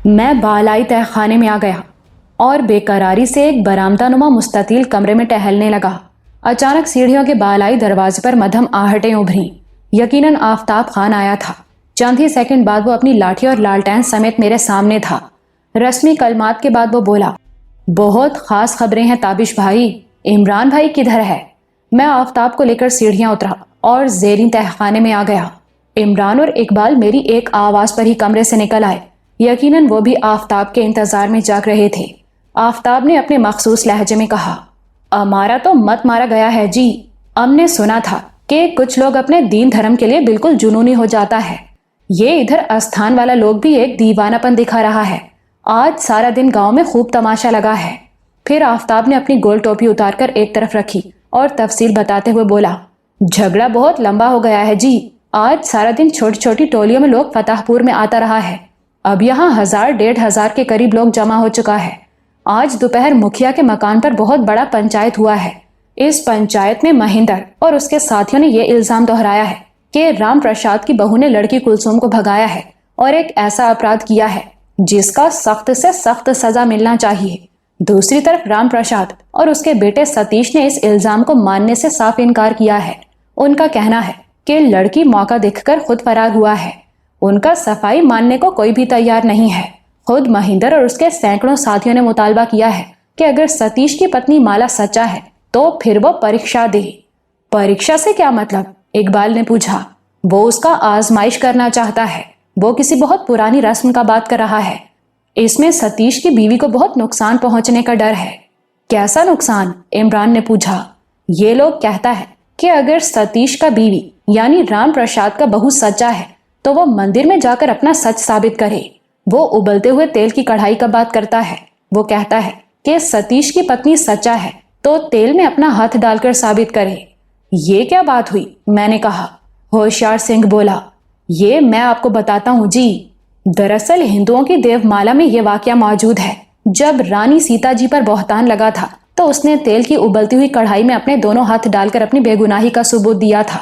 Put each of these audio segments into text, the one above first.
میں بالائی تہ خانے میں آ گیا اور بے قراری سے ایک برآمدہ نما مستطیل کمرے میں ٹہلنے لگا۔ اچانک سیڑھیوں کے بالائی دروازے پر مدھم آہٹیں ابھریں۔ یقیناً آفتاب خان آیا تھا۔ چند ہی سیکنڈ بعد وہ اپنی لاٹھی اور لالٹین سمیت میرے سامنے تھا۔ رسمی کلمات کے بعد وہ بولا، بہت خاص خبریں ہیں تابش بھائی، عمران بھائی کدھر ہے؟ میں آفتاب کو لے کر سیڑھیاں اترا اور زیریں تہ خانے میں آ گیا۔ عمران اور اقبال میری ایک آواز پر ہی کمرے سے نکل آئے۔ یقیناً وہ بھی آفتاب کے انتظار میں جاگ رہے تھے۔ آفتاب نے اپنے مخصوص لہجے میں کہا، ہمارا تو مت مارا گیا ہے جی۔ ہم نے سنا تھا کہ کچھ لوگ اپنے دین دھرم کے لیے بالکل جنونی ہو جاتا ہے۔ یہ ادھر استھان والا لوگ بھی ایک دیوانہ پن دکھا رہا ہے۔ آج سارا دن گاؤں میں خوب تماشا لگا ہے۔ پھر آفتاب نے اپنی گول ٹوپی اتار کر ایک طرف رکھی اور تفصیل بتاتے ہوئے بولا، جھگڑا بہت لمبا ہو گیا ہے جی۔ آج سارا دن چھوٹی چھوٹی ٹولیوں میں لوگ فتح پور میں آتا رہا ہے۔ اب یہاں 1000-1500 کے قریب لوگ جمع ہو چکا ہے۔ آج دوپہر مکھیا کے مکان پر بہت بڑا پنچایت ہوا ہے۔ اس پنچایت میں مہندر اور اس کے ساتھیوں نے یہ الزام دہرایا ہے کہ رام پرساد کی بہو نے لڑکی کلثوم کو بھگایا ہے اور ایک ایسا اپرادھ کیا ہے جس کا سخت سے سخت سزا ملنا چاہیے۔ دوسری طرف رام پرساد اور اس کے بیٹے ستیش نے اس الزام کو ماننے سے صاف انکار کیا ہے۔ ان کا کہنا ہے کہ لڑکی موقع دیکھ کر خود فرار ہوا ہے۔ ان کا صفائی ماننے کو کوئی بھی تیار نہیں ہے۔ خود مہندر اور اس کے سینکڑوں ساتھیوں نے مطالبہ کیا ہے کہ اگر ستیش کی پتنی مالا سچا ہے تو پھر وہ پریکشا دے۔ پریکشا سے کیا مطلب؟ اقبال نے پوچھا۔ وہ اس کا آزمائش کرنا چاہتا ہے۔ وہ کسی بہت پرانی رسم کا بات کر رہا ہے۔ اس میں ستیش کی بیوی کو بہت نقصان پہنچنے کا ڈر ہے۔ کیسا نقصان؟ عمران نے پوچھا۔ یہ لوگ کہتا ہے کہ اگر ستیش کا بیوی یعنی رام پرساد کا بہو سچا ہے تو وہ مندر میں جا کر اپنا سچ ثابت کرے۔ وہ ابلتے ہوئے تیل کی کڑھائی کا بات کرتا ہے۔ وہ کہتا ہے کہ ستیش کی پتنی سچا ہے تو تیل میں اپنا ہاتھ ڈال کر ثابت کرے۔ یہ کیا بات ہوئی؟ میں نے کہا۔ ہوشیار سنگھ بولا، یہ میں آپ کو بتاتا ہوں جی۔ دراصل ہندوؤں کی دیو مالا میں یہ واقعہ موجود ہے۔ جب رانی سیتا جی پر بہتان لگا تھا تو اس نے تیل کی ابلتی ہوئی کڑھائی میں اپنے دونوں ہاتھ ڈال کر اپنی بے گناہی کا ثبوت دیا تھا۔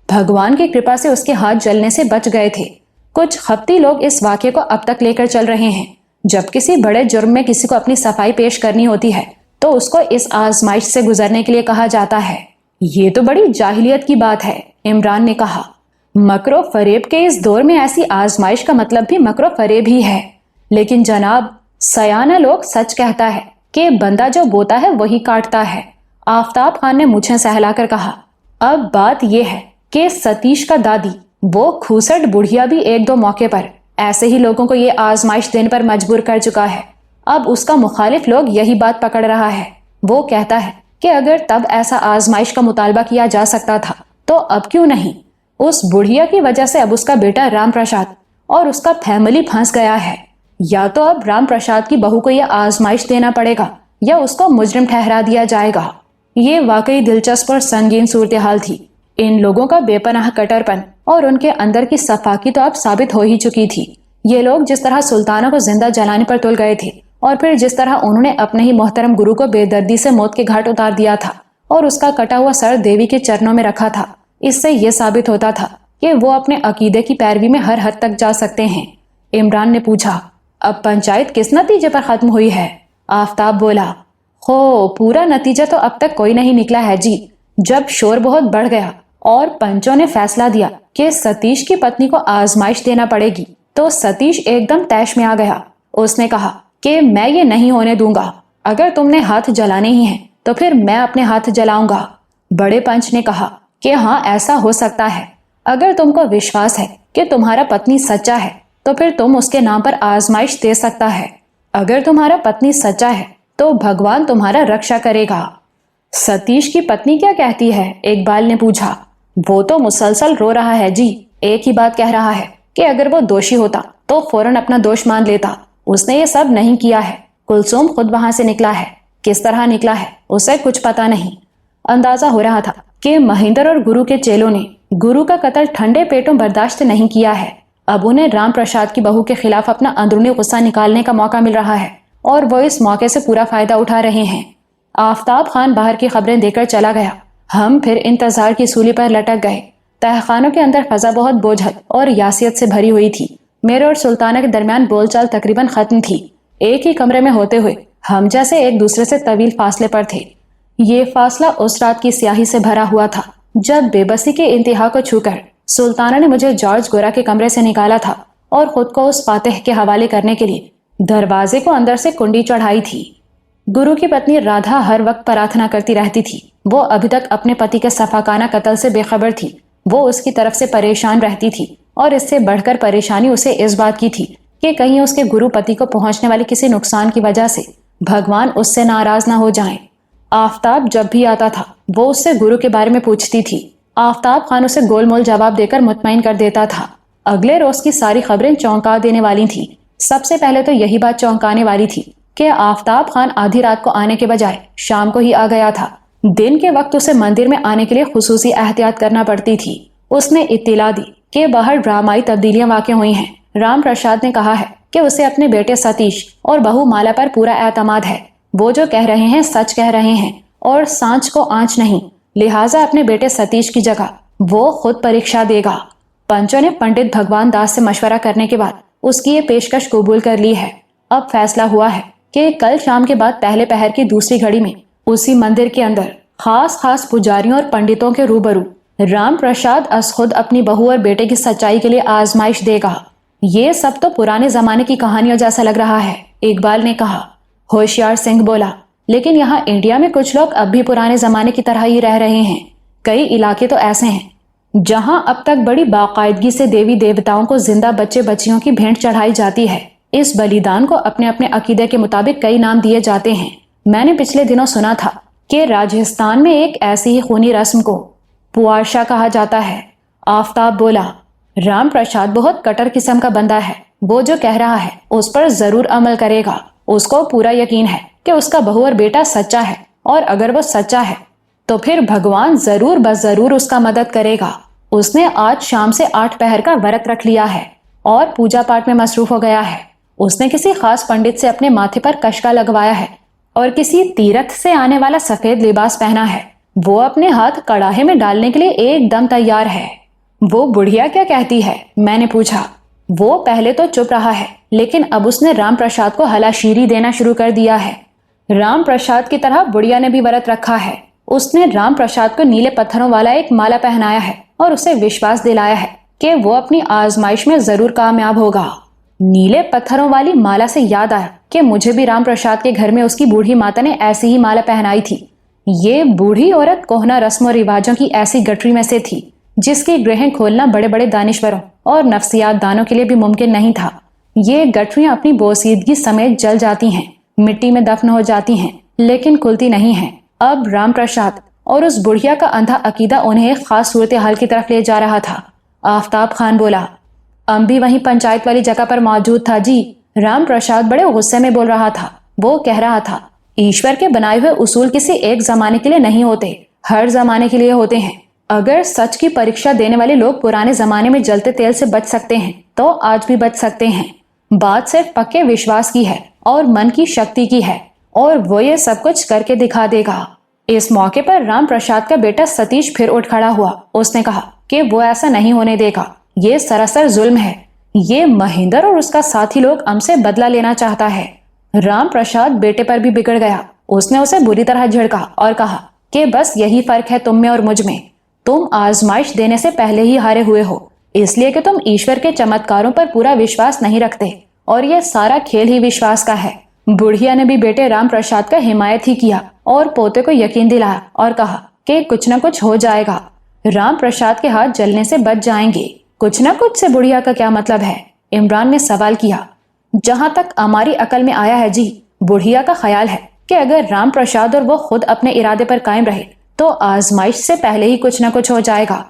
بھگوان کی کرپا سے اس کے ہاتھ جلنے سے بچ گئے تھے۔ کچھ خپتی لوگ اس واقعے کو اب تک لے کر چل رہے ہیں۔ جب کسی بڑے جرم میں کسی کو اپنی صفائی پیش کرنی ہوتی ہے تو اس کو اس آزمائش سے گزرنے کے لیے کہا جاتا ہے۔ یہ تو بڑی جاہلیت کی بات ہے، عمران نے کہا۔ مکر و فریب کے اس دور میں ایسی آزمائش کا مطلب بھی مکر و فریب ہی ہے۔ لیکن جناب، سیانہ لوگ سچ کہتا ہے کہ بندہ جو بوتا ہے وہی کاٹتا ہے۔ آفتاب خان نے مجھے سہلا کر کہا، اب بات یہ ہے کہ ستیش کا دادی وہ کھوسٹ بڑھیا بھی ایک دو موقع پر ایسے ہی لوگوں کو یہ آزمائش دینے پر مجبور کر چکا ہے۔ اب اس کا مخالف لوگ یہی بات پکڑ رہا ہے۔ وہ کہتا ہے کہ اگر تب ایسا آزمائش کا مطالبہ کیا جا سکتا تھا تو اب کیوں نہیں؟ اس بڑھیا کی وجہ سے اب اس کا بیٹا رام پرساد اور اس کا فیملی پھنس گیا ہے۔ یا تو اب رام پرساد کی بہو کو یہ آزمائش دینا پڑے گا یا اس کو مجرم ٹھہرا دیا جائے گا۔ یہ واقعی دلچسپ اور سنگین صورتحال تھی۔ ان لوگوں کا بے پناہ کٹر پن اور ان کے اندر کی صفاکی تو اب ثابت ہو ہی چکی تھی۔ یہ لوگ جس طرح سلطانوں کو زندہ جلانے پر تل گئے تھے اور پھر جس طرح انہوں نے اپنے ہی محترم گرو کو بے دردی سے موت کے گھاٹ اتار دیا تھا اور اس کا کٹا ہوا سر دیوی کے چرنوں میں رکھا تھا، اس سے یہ ثابت ہوتا تھا کہ وہ اپنے عقیدے کی پیروی میں ہر حد تک جا سکتے ہیں۔ عمران نے پوچھا، اب پنچایت کس نتیجے پر ختم ہوئی ہے؟ آفتاب بولا، پورا نتیجہ تو اب تک کوئی نہیں نکلا ہے جی۔ جب شور بہت بڑھ گیا اور پنچوں نے فیصلہ دیا کہ ستیش کی پتنی کو آزمائش دینا پڑے گی تو ستیش ایک دم طیش میں آ گیا۔ اس نے کہا کہ میں یہ نہیں ہونے دوں گا۔ اگر تم نے ہاتھ جلانے ہی ہیں تو پھر میں اپنے ہاتھ جلاؤں گا۔ بڑے پنچ نے کہا کہ ہاں، ایسا ہو سکتا ہے۔ اگر تم کو وشواس ہے کہ تمہارا پتنی سچا ہے تو پھر تم اس کے نام پر آزمائش دے سکتا ہے۔ اگر تمہارا پتنی سچا ہے تو بھگوان تمہارا رکشا کرے گا۔ ستیش کی پتنی کیا کہتی ہے؟ اقبال نے پوچھا۔ وہ تو مسلسل رو رہا ہے جی۔ ایک ہی بات کہہ رہا ہے کہ اگر وہ دوشی ہوتا تو فوراً اپنا دوش مان لیتا۔ اس نے یہ سب نہیں کیا ہے۔ کلثوم خود وہاں سے نکلا ہے۔ کس طرح نکلا ہے اسے کچھ پتا نہیں۔ اندازہ ہو رہا تھا کہ مہندر اور گرو کے چیلوں نے گرو کا قتل ٹھنڈے پیٹوں برداشت نہیں کیا ہے۔ اب انہیں رام پرساد کی بہو کے خلاف اپنا اندرونی غصہ نکالنے کا موقع مل رہا ہے اور وہ اس موقع سے پورا فائدہ اٹھا رہے ہیں۔ آفتاب خان باہر کی خبریں دے کر چلا گیا۔ ہم پھر انتظار کی سولی پر لٹک گئے۔ تہخانوں کے اندر فضا بہت بوجھل اور یاسیت سے بھری ہوئی تھی۔ میرے اور سلطانہ کے درمیان بول چال تقریباً ختم تھی۔ ایک ہی کمرے میں ہوتے ہوئے ہم جیسے ایک دوسرے سے طویل فاصلے پر تھے۔ یہ فاصلہ اس رات کی سیاہی سے بھرا ہوا تھا جب بے بسی کے انتہا کو چھو کر سلطانہ نے مجھے جارج گورا کے کمرے سے نکالا تھا اور خود کو اس فاتح کے حوالے کرنے کے لیے دروازے کو اندر سے کنڈی چڑھائی تھی۔ گرو کی پتنی رادھا ہر وقت پرارتھنا کرتی رہتی تھی۔ وہ ابھی تک اپنے پتی کے صفاقانہ قتل سے بے خبر تھی۔ وہ اس کی طرف سے پریشان رہتی تھی اور اس سے بڑھ کر پریشانی اسے اس بات کی تھی کہ کہیں اس کے گرو پتی کو پہنچنے والے کسی نقصان کی وجہ سے بھگوان اس سے ناراض نہ ہو جائیں۔ آفتاب جب بھی آتا تھا وہ اس سے گرو کے بارے میں پوچھتی تھی۔ آفتاب خان اسے گول مول جواب دے کر مطمئن کر دیتا تھا۔ اگلے روز کی ساری خبریں چونکا دینے والی تھیں۔ سب سے پہلے تو یہی بات چونکانے والی تھی کہ آفتاب خان آدھی رات کو آنے کے بجائے شام کو ہی آ گیا تھا۔ دن کے وقت اسے مندر میں آنے کے لیے خصوصی احتیاط کرنا پڑتی تھی۔ اس نے اطلاع دی کہ باہر ڈرامائی تبدیلیاں واقع ہوئی ہیں۔ رام پرساد نے کہا ہے کہ اسے اپنے بیٹے ستیش اور بہو مالا پر پورا اعتماد ہے۔ وہ جو کہہ رہے ہیں سچ کہہ رہے ہیں اور سانچ کو آنچ نہیں، لہٰذا اپنے بیٹے ستیش کی جگہ وہ خود پریکشا دے گا۔ پنچوں نے پنڈت بھگوان داس سے مشورہ کرنے کے بعد اس کی یہ پیشکش قبول کر لی ہے۔ اب فیصلہ ہوا ہے کہ کل شام کے بعد پہلے پہر کی دوسری گھڑی میں اسی مندر کے اندر خاص پجاریوں اور پنڈتوں کے روبرو رام پرساد از خود اپنی بہو اور بیٹے کی سچائی کے لیے آزمائش دے گا۔ یہ سب تو پرانے زمانے کی کہانیوں جیسا لگ رہا ہے، اقبال نے کہا۔ ہوشیار سنگھ بولا، لیکن یہاں انڈیا میں کچھ لوگ اب بھی پرانے زمانے کی طرح ہی رہ رہے ہیں۔ کئی علاقے تو ایسے ہیں جہاں اب تک بڑی باقاعدگی سے دیوی دیوتاؤں کو زندہ بچے بچیوں کی بھینٹ چڑھائی جاتی ہے۔ اس بلیدان کو اپنے اپنے عقیدے کے مطابق کئی نام دیے جاتے ہیں۔ میں نے پچھلے دنوں سنا تھا کہ راجستھان میں ایک ایسی ہی خونی رسم کو پوارشا کہا جاتا ہے۔ آفتاب بولا، رام پرساد بہت کٹر قسم کا بندہ ہے۔ وہ جو کہہ رہا ہے اس پر ضرور عمل کرے گا۔ اس کو پورا یقین ہے کہ اس کا بہو اور بیٹا سچا ہے، اور اگر وہ سچا ہے تو پھر بھگوان ضرور بضرور اس کا مدد کرے گا۔ اس نے آج شام سے 8 پہر کا ورت رکھ لیا ہے اور پوجا پاٹ میں مصروف ہو گیا ہے۔ اس نے کسی خاص پنڈت سے اپنے ماتھے پر کشکا لگوایا ہے اور کسی تیرتھ سے آنے والا سفید لباس پہنا ہے۔ وہ اپنے ہاتھ کڑاہے میں ڈالنے کے لیے ایک دم تیار ہے۔ وہ بڑھیا کیا کہتی ہے؟ میں نے پوچھا۔ وہ پہلے تو چپ رہا ہے، لیکن اب اس نے رام پرساد کو ہلا شیری دینا شروع کر دیا ہے۔ رام پرساد کی طرح بڑھیا نے بھی ورت رکھا ہے۔ اس نے رام پرساد کو نیلے پتھروں والا ایک مالا پہنایا ہے اور اسے وشواس دلایا ہے کہ وہ اپنی آزمائش میں ضرور کامیاب ہوگا۔ نیلے پتھروں والی مالا سے یاد آیا کہ مجھے بھی رام پرساد کے گھر میں اس کی بوڑھی ماتا نے ایسی ہی مالا پہنائی تھی۔ یہ بوڑھی عورت کوہنا رسم و رواجوں کی ایسی گٹری میں سے تھی جس کی گرہیں کھولنا بڑے بڑے دانشوروں اور نفسیات دانوں کے لیے بھی ممکن نہیں تھا۔ یہ گٹریاں اپنی بوسیدگی سمیت جل جاتی ہیں، مٹی میں دفن ہو جاتی ہیں، لیکن کھلتی نہیں ہیں۔ اب رام پرساد اور اس بڑھیا کا اندھا عقیدہ انہیں ایک خاص صورتحال کی طرف لے جا رہا تھا۔ آفتاب خان بولا، بھی وہیں پنچایت والی جگہ پر موجود تھا جی۔ رام پرساد بڑے غصے میں بول رہا تھا۔ وہ کہہ رہا تھا، ایشور کے بنائے ہوئے اصول کسی ایک زمانے کے لیے نہیں ہوتے، ہر زمانے کے لیے ہوتے ہیں۔ اگر سچ کی پریکشا دینے والے لوگ پرانے زمانے میں جلتے تیل سے بچ سکتے ہیں تو آج بھی بچ سکتے ہیں۔ بات صرف پکے وشواس کی ہے اور من کی شکتی کی ہے، اور وہ یہ سب کچھ کر کے دکھا دے گا۔ اس موقع پر رام پرساد کا بیٹا ستیش پھر اٹھ کھڑا ہوا۔ اس نے کہا کہ وہ ایسا نہیں ہونے دے گا، یہ سراسر ظلم ہے۔ یہ مہندر اور اس کا ساتھی لوگ ہم سے بدلہ لینا چاہتا ہے۔ رام پرساد بیٹے پر بھی بگڑ گیا۔ اس نے اسے بری طرح جھڑکا اور کہا کہ بس یہی فرق ہے تم میں اور مجھ میں۔ تم آزمائش دینے سے پہلے ہی ہارے ہوئے ہو، اس لیے کہ تم ایشور کے چمتکاروں پر پورا وشواس نہیں رکھتے، اور یہ سارا کھیل ہی وشواس کا ہے۔ بڑھیا نے بھی بیٹے رام پرساد کا حمایت ہی کیا اور پوتے کو یقین دلایا اور کہا کہ کچھ نہ کچھ ہو جائے گا، رام پرساد کے ہاتھ جلنے سے بچ جائیں گے۔ کچھ نہ کچھ سے بڑھیا کا کیا مطلب ہے؟ عمران نے سوال کیا۔ جہاں تک ہماری عقل میں آیا ہے جی، بڑھیا کا خیال ہے کہ اگر رام پرساد اور وہ خود اپنے ارادے پر قائم رہے تو آزمائش سے پہلے ہی کچھ نہ کچھ ہو جائے گا۔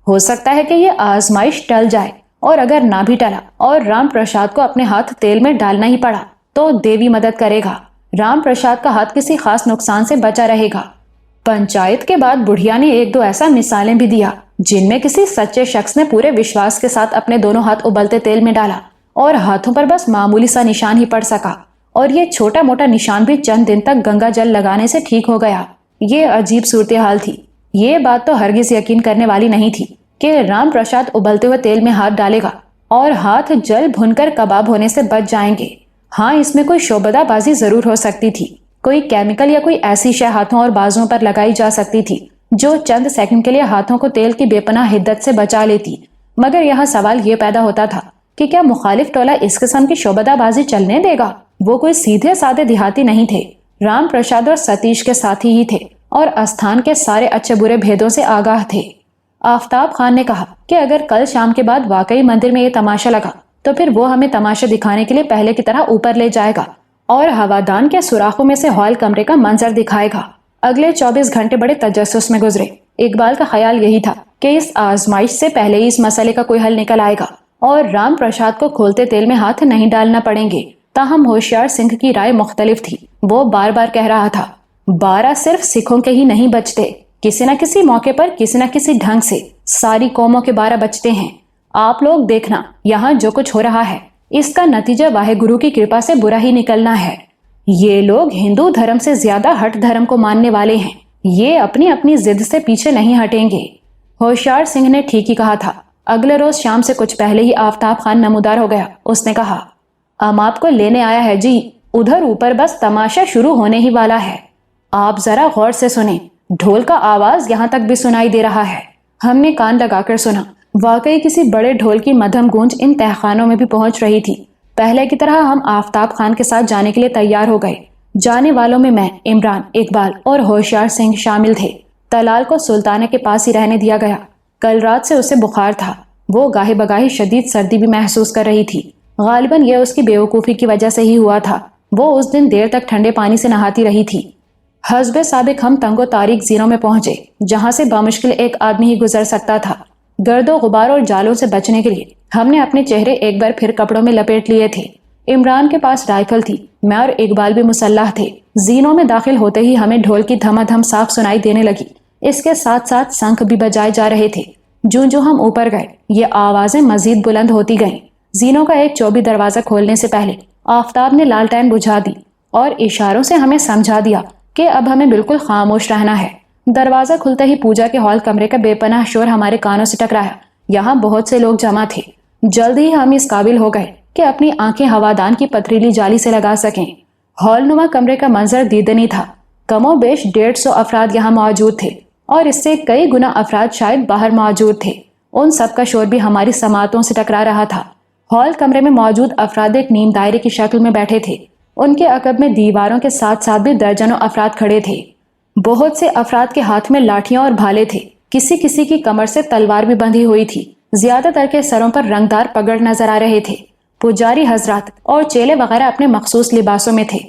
ہو سکتا ہے کہ یہ آزمائش ٹل جائے، اور اگر نہ بھی ٹلا اور رام پرساد کو اپنے ہاتھ تیل میں ڈالنا ہی پڑا تو دیوی مدد کرے گا، رام پرساد کا ہاتھ کسی خاص نقصان سے بچا رہے گا۔ پنچایت کے بعد بڑھیا نے ایک دو ایسا مثالیں بھی دیا جن میں کسی سچے شخص نے پورے وشواس کے ساتھ اپنے دونوں ہاتھ ابلتے تیل میں ڈالا اور ہاتھوں پر بس معمولی سا نشان ہی پڑ سکا، اور یہ چھوٹا موٹا نشان بھی چند دن تک گنگا جل لگانے سے ٹھیک ہو گیا۔ یہ عجیب صورتحال تھی۔ یہ بات تو ہرگز یقین کرنے والی نہیں تھی کہ رام پرساد ابلتے ہوئے تیل میں ہاتھ ڈالے گا اور ہاتھ جل بھن کر کباب ہونے سے بچ جائیں گے۔ ہاں، اس میں کوئی شعبدہ بازی ضرور ہو سکتی تھی، کوئی کیمیکل یا کوئی ایسی شے ہاتھوں اور بازوں پر لگائی جا سکتی تھی جو چند سیکنڈ کے لیے ہاتھوں کو تیل کی بے پناہ حدت سے بچا لیتی۔ مگر یہاں سوال یہ پیدا ہوتا تھا کہ کیا مخالف ٹولہ اس قسم کی شعبدہ بازی چلنے دے گا؟ وہ کوئی سیدھے سادے دیہاتی نہیں تھے، رام پرساد اور ستیش کے ساتھی ہی تھے اور استھان کے سارے اچھے برے بھیدوں سے آگاہ تھے۔ آفتاب خان نے کہا کہ اگر کل شام کے بعد واقعی مندر میں یہ تماشا لگا تو پھر وہ ہمیں تماشا دکھانے کے لیے پہلے کی طرح اوپر لے جائے گا اور ہوادان کے سوراخوں میں سے ہال کمرے کا منظر دکھائے گا۔ اگلے 24 گھنٹے بڑے تجسس میں گزرے۔ اقبال کا خیال یہی تھا کہ اس آزمائش سے پہلے ہی اس مسئلے کا کوئی حل نکل آئے گا اور رام پرساد کو کھولتے تیل میں ہاتھ نہیں ڈالنا پڑیں گے۔ تاہم ہوشیار سنگھ کی رائے مختلف تھی۔ وہ بار بار کہہ رہا تھا، 12 صرف سکھوں کے ہی نہیں بچتے، کسی نہ کسی موقع پر کسی نہ کسی ڈھنگ سے ساری قوموں کے 12 بچتے ہیں۔ آپ لوگ دیکھنا، یہاں جو کچھ ہو رہا ہے اس کا نتیجہ واحد گرو کی کرپا سے برا ہی نکلنا ہے۔ یہ لوگ ہندو دھرم سے زیادہ ہٹ دھرم کو ماننے والے ہیں، یہ اپنی اپنی ضد سے پیچھے نہیں ہٹیں گے۔ ہوشیار سنگھ نے ٹھیک ہی کہا تھا۔ اگلے روز شام سے کچھ پہلے ہی آفتاب خان نمودار ہو گیا۔ اس نے کہا، ہم آپ کو لینے آیا ہے جی، ادھر اوپر بس تماشا شروع ہونے ہی والا ہے، آپ ذرا غور سے سنیں، ڈھول کا آواز یہاں تک بھی سنائی دے رہا ہے۔ ہم نے کان لگا کر سنا، واقعی کسی بڑے ڈھول کی مدھم گونج ان تہخانوں میں بھی پہنچ رہی تھی۔ پہلے کی طرح ہم آفتاب خان کے ساتھ جانے کے لیے تیار ہو گئے۔ جانے والوں میں عمران، اقبال اور ہوشیار سنگھ شامل تھے۔ تلال کو سلطانہ کے پاس ہی رہنے دیا گیا۔ کل رات سے اسے بخار تھا، وہ گاہے بگاہی شدید سردی بھی محسوس کر رہی تھی۔ غالباً یہ اس کی بیوقوفی کی وجہ سے ہی ہوا تھا، وہ اس دن دیر تک ٹھنڈے پانی سے نہاتی رہی تھی۔ حسب سابق ہم تنگ و تاریک زیروں میں پہنچے، جہاں سے بامشکل ایک آدمی ہی گزر سکتا تھا۔ گرد و غبار اور جالوں سے بچنے کے لیے ہم نے اپنے چہرے ایک بار پھر کپڑوں میں لپیٹ لیے تھے۔ عمران کے پاس رائفل تھی، میں اور اقبال بھی مسلح تھے۔ زینوں میں داخل ہوتے ہی ہمیں ڈھول کی دھما دھم صاف سنائی دینے لگی، اس کے ساتھ ساتھ شنکھ بھی بجائے جا رہے تھے۔ جو ہم اوپر گئے یہ آوازیں مزید بلند ہوتی گئیں۔ زینوں کا ایک چوبی دروازہ کھولنے سے پہلے آفتاب نے لالٹین بجھا دی اور اشاروں سے ہمیں سمجھا دیا کہ اب ہمیں بالکل خاموش رہنا ہے۔ دروازہ کھلتے ہی پوجا کے ہال کمرے کا بے پناہ شور ہمارے کانوں سے ٹکرایا۔ یہاں بہت سے لوگ جمع تھے۔ جلد ہی ہم اس قابل ہو گئے کہ اپنی آنکھیں ہوادان کی پتریلی جالی سے لگا سکیں۔ ہال نما کمرے کا منظر دیدنی تھا۔ کم و بیش 150 افراد یہاں موجود تھے اور اس سے کئی گنا افراد شاید باہر موجود تھے۔ ان سب کا شور بھی ہماری سماعتوں سے ٹکرا رہا تھا۔ ہال کمرے میں موجود افراد ایک نیم دائرے کی شکل میں بیٹھے تھے۔ ان کے عقب میں دیواروں کے ساتھ ساتھ بھی درجنوں افراد کھڑے تھے۔ بہت سے افراد کے ہاتھ میں لاٹھیاں اور بھالے تھے، کسی کسی کی کمر سے تلوار بھی بندھی ہوئی تھی۔ زیادہ تر کے سروں پر رنگدار پگڑ نظر آ رہے تھے۔ پجاری حضرات اور چیلے وغیرہ اپنے مخصوص لباسوں میں تھے۔